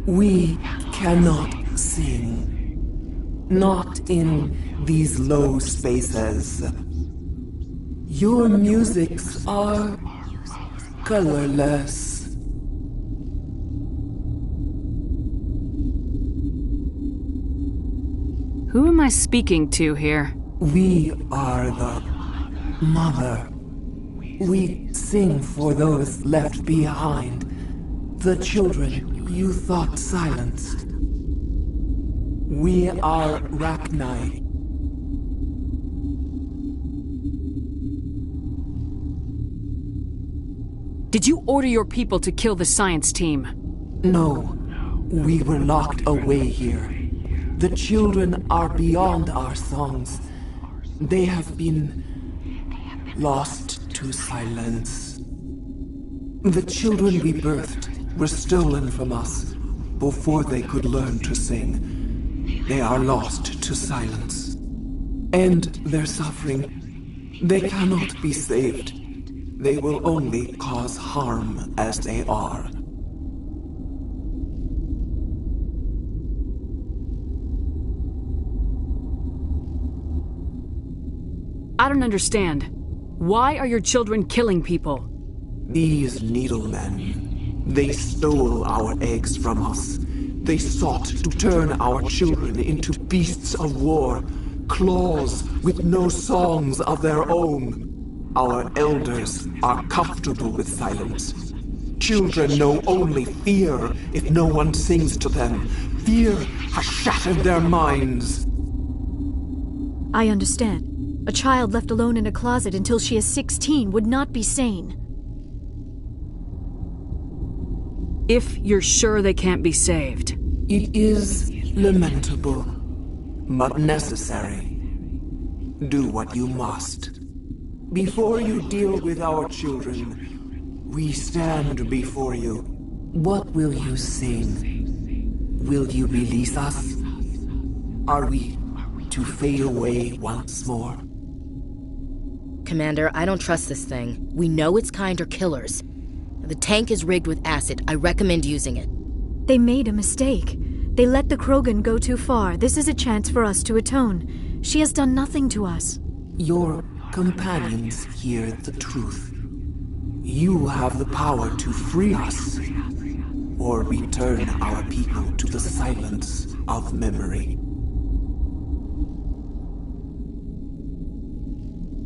[SPEAKER 8] We cannot sing. Not in these low spaces. Your musics are colorless.
[SPEAKER 5] Who am I speaking to here?
[SPEAKER 8] We are the Mother. We sing for those left behind, the children you thought silenced. We are Rachni.
[SPEAKER 5] Did you order your people to kill the science team?
[SPEAKER 8] No, we were locked away here. The children are beyond our songs. They have been lost to silence. The children we birthed were stolen from us before they could learn to sing. They are lost to silence. And their suffering, they cannot be saved. They will only cause harm as they are.
[SPEAKER 5] I don't understand. Why are your children killing people?
[SPEAKER 8] These Needlemen, they stole our eggs from us. They sought to turn our children into beasts of war, claws with no songs of their own. Our elders are comfortable with silence. Children know only fear if no one sings to them. Fear has shattered their minds.
[SPEAKER 20] I understand. A child left alone in a closet until she is 16 would not be sane.
[SPEAKER 5] If you're sure they can't be saved.
[SPEAKER 8] It is lamentable, but necessary. Do what you must. Before you deal with our children, we stand before you. What will you sing? Will you release us? Are we to fade away once more?
[SPEAKER 10] Commander, I don't trust this thing. We know its kind are killers. The tank is rigged with acid. I recommend using it.
[SPEAKER 20] They made a mistake. They let the Krogan go too far. This is a chance for us to atone. She has done nothing to us.
[SPEAKER 8] Your companions hear the truth. You have the power to free us, or return our people to the silence of memory.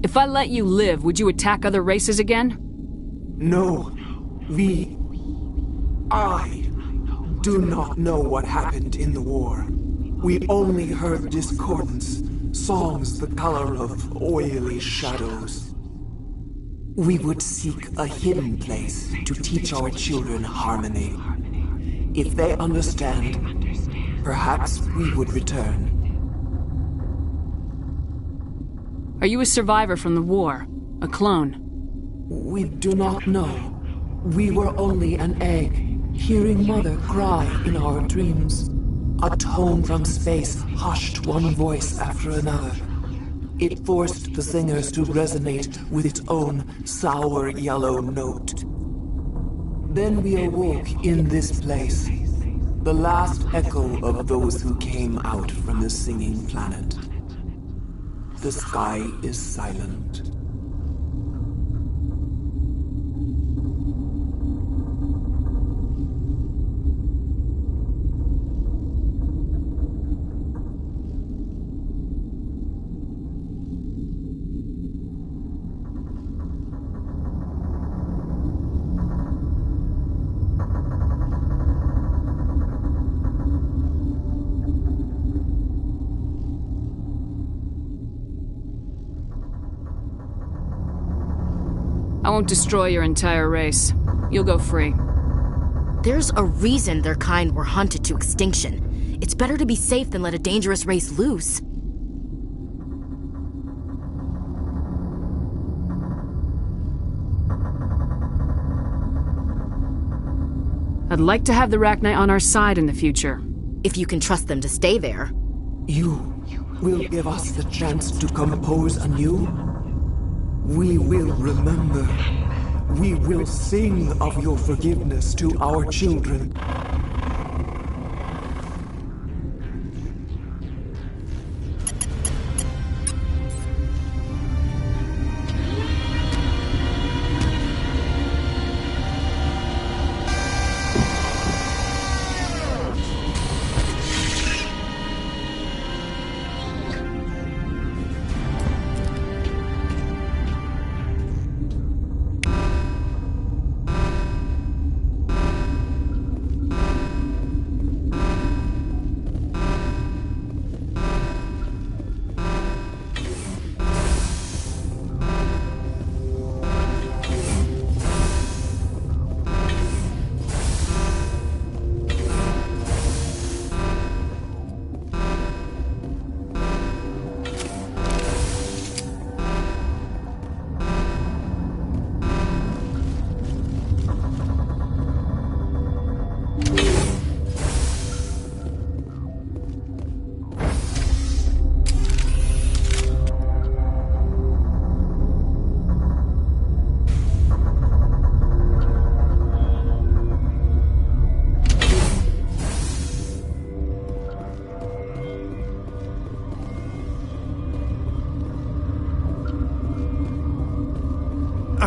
[SPEAKER 5] If I let you live, would you attack other races again?
[SPEAKER 8] No. I do not know what happened in the war. We only heard discordance, songs the color of oily shadows. We would seek a hidden place to teach our children harmony. If they understand, perhaps we would return.
[SPEAKER 5] Are you a survivor from the war? A clone?
[SPEAKER 8] We do not know. We were only an egg, hearing Mother cry in our dreams. A tone from space hushed one voice after another. It forced the singers to resonate with its own sour yellow note. Then we awoke in this place, the last echo of those who came out from the singing planet. The sky is silent.
[SPEAKER 5] I won't destroy your entire race. You'll go free.
[SPEAKER 10] There's a reason their kind were hunted to extinction. It's better to be safe than let a dangerous race loose.
[SPEAKER 5] I'd like to have the Rachni on our side in the future.
[SPEAKER 10] If you can trust them to stay there.
[SPEAKER 8] You will give us the chance to compose anew? We will remember. We will sing of your forgiveness to our children.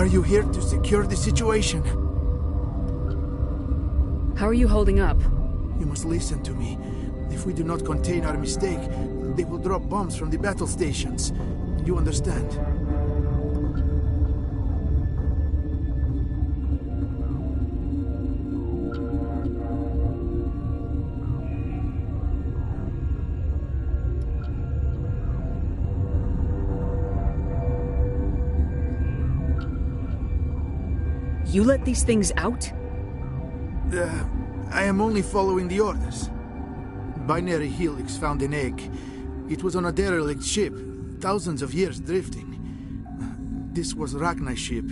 [SPEAKER 16] Are you here to secure the situation?
[SPEAKER 5] How are you holding up?
[SPEAKER 16] You must listen to me. If we do not contain our mistake, they will drop bombs from the battle stations. You understand?
[SPEAKER 5] You let these things out?
[SPEAKER 16] I am only following the orders. Binary Helix found an egg. It was on a derelict ship, thousands of years drifting. This was Rachni's ship.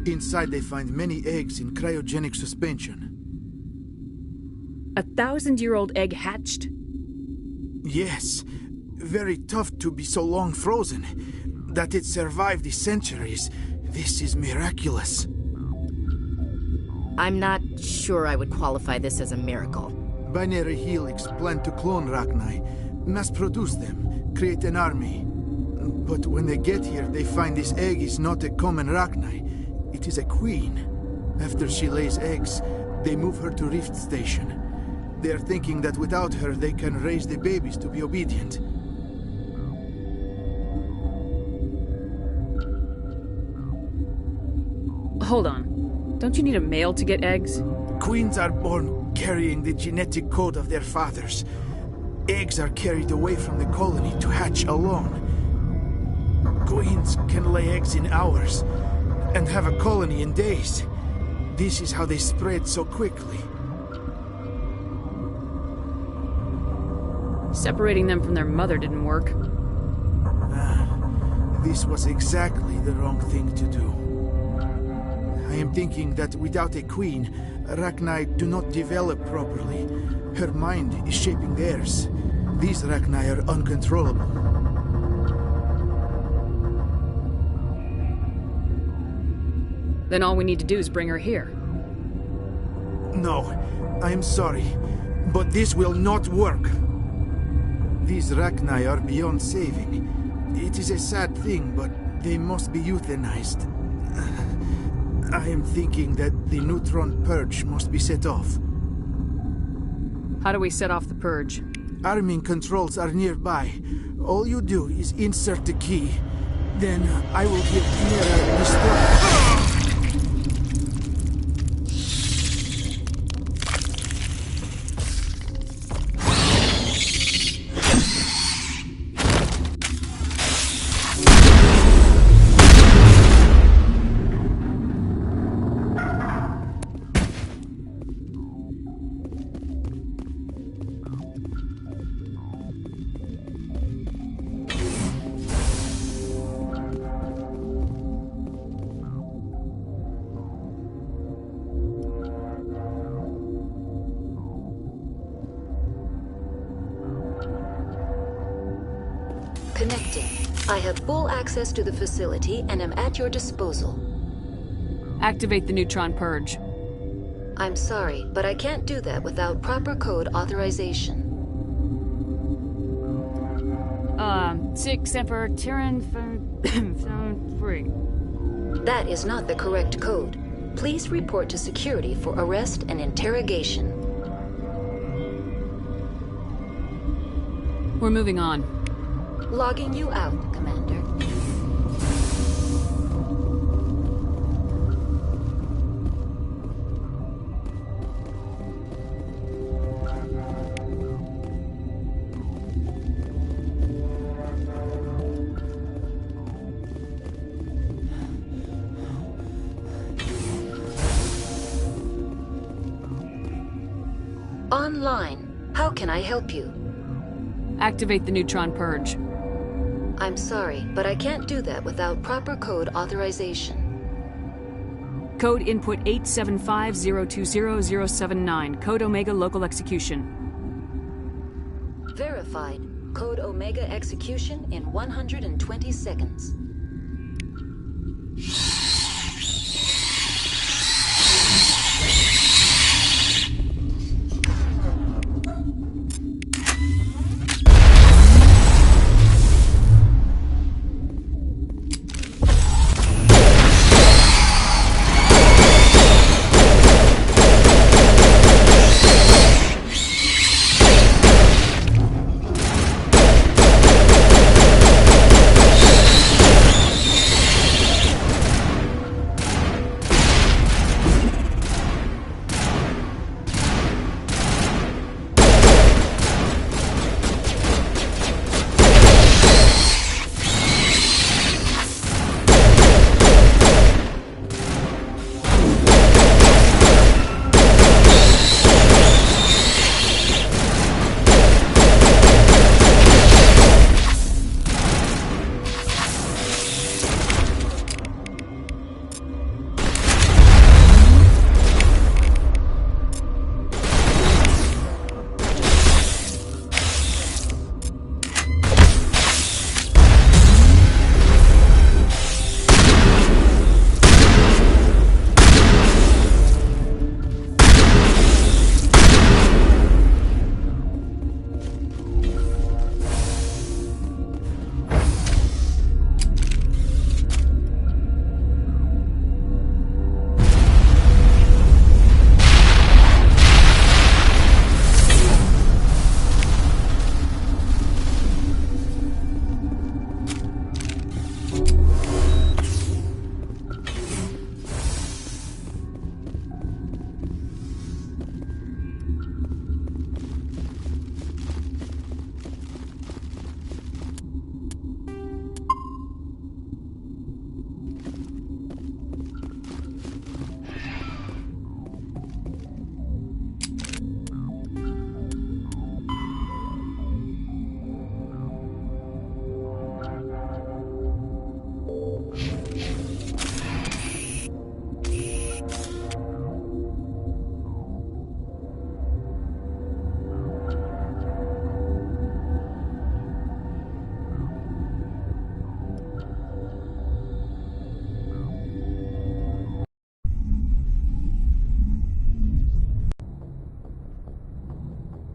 [SPEAKER 16] Inside they find many eggs in cryogenic suspension.
[SPEAKER 5] 1,000-year-old egg hatched?
[SPEAKER 16] Yes. Very tough to be so long frozen. That it survived the centuries. This is miraculous.
[SPEAKER 10] I'm not sure I would qualify this as a miracle.
[SPEAKER 16] Binary Helix planned to clone Rachni, mass-produce them, create an army. But when they get here, they find this egg is not a common Rachni. It is a queen. After she lays eggs, they move her to Rift Station. They are thinking that without her, they can raise the babies to be obedient.
[SPEAKER 5] Hold on. Don't you need a male to get eggs?
[SPEAKER 16] Queens are born carrying the genetic code of their fathers. Eggs are carried away from the colony to hatch alone. Queens can lay eggs in hours and have a colony in days. This is how they spread so quickly.
[SPEAKER 5] Separating them from their mother didn't work.
[SPEAKER 16] This was exactly the wrong thing to do. I am thinking that without a queen, Rachni do not develop properly. Her mind is shaping theirs. These Rachni are uncontrollable.
[SPEAKER 5] Then all we need to do is bring her here.
[SPEAKER 16] No, I am sorry, but this will not work. These Rachni are beyond saving. It is a sad thing, but they must be euthanized. I am thinking that the neutron purge must be set off.
[SPEAKER 5] How do we set off the purge?
[SPEAKER 16] Arming controls are nearby. All you do is insert the key. Then I will give Mira the strike.
[SPEAKER 19] Connecting. I have full access to the facility and am at your disposal.
[SPEAKER 5] Activate the neutron purge.
[SPEAKER 19] I'm sorry, but I can't do that without proper code authorization.
[SPEAKER 5] 6 Emperor Tyrann 3.
[SPEAKER 19] That is not the correct code. Please report to security for arrest and interrogation.
[SPEAKER 5] We're moving on.
[SPEAKER 19] Logging you out, Commander. Online. How can I help you?
[SPEAKER 5] Activate the neutron purge.
[SPEAKER 19] I'm sorry, but I can't do that without proper code authorization.
[SPEAKER 5] Code input 875020079. Code Omega local execution.
[SPEAKER 19] Verified. Code Omega execution in 120 seconds.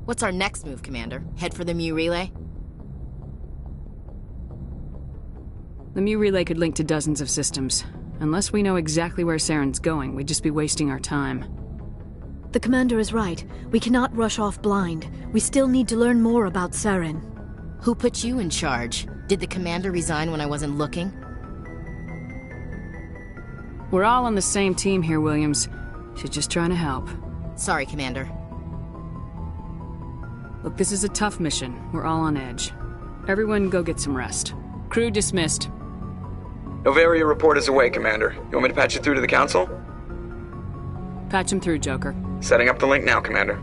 [SPEAKER 10] What's our next move, Commander? Head for the Mu Relay?
[SPEAKER 5] The Mu Relay could link to dozens of systems. Unless we know exactly where Saren's going, we'd just be wasting our time.
[SPEAKER 20] The commander is right. We cannot rush off blind. We still need to learn more about Saren.
[SPEAKER 10] Who put you in charge? Did the commander resign when I wasn't looking?
[SPEAKER 5] We're all on the same team here, Williams. She's just trying to help.
[SPEAKER 10] Sorry, Commander.
[SPEAKER 5] Look, this is a tough mission. We're all on edge. Everyone go get some rest. Crew dismissed.
[SPEAKER 13] Noveria report is away, Commander. You want me to patch it through to the Council?
[SPEAKER 5] Patch him through, Joker.
[SPEAKER 13] Setting up the link now, Commander.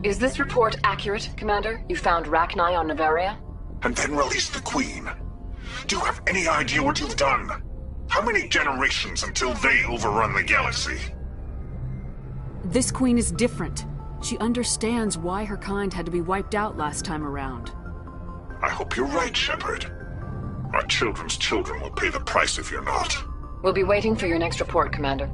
[SPEAKER 5] Is this report accurate, Commander? You found Rachni on Noveria?
[SPEAKER 17] And then released the Queen. Do you have any idea what you've done? How many generations until they overrun the galaxy?
[SPEAKER 5] This Queen is different. She understands why her kind had to be wiped out last time around.
[SPEAKER 17] I hope you're right, Shepard. Our children's children will pay the price if you're not.
[SPEAKER 18] We'll be waiting for your next report, Commander.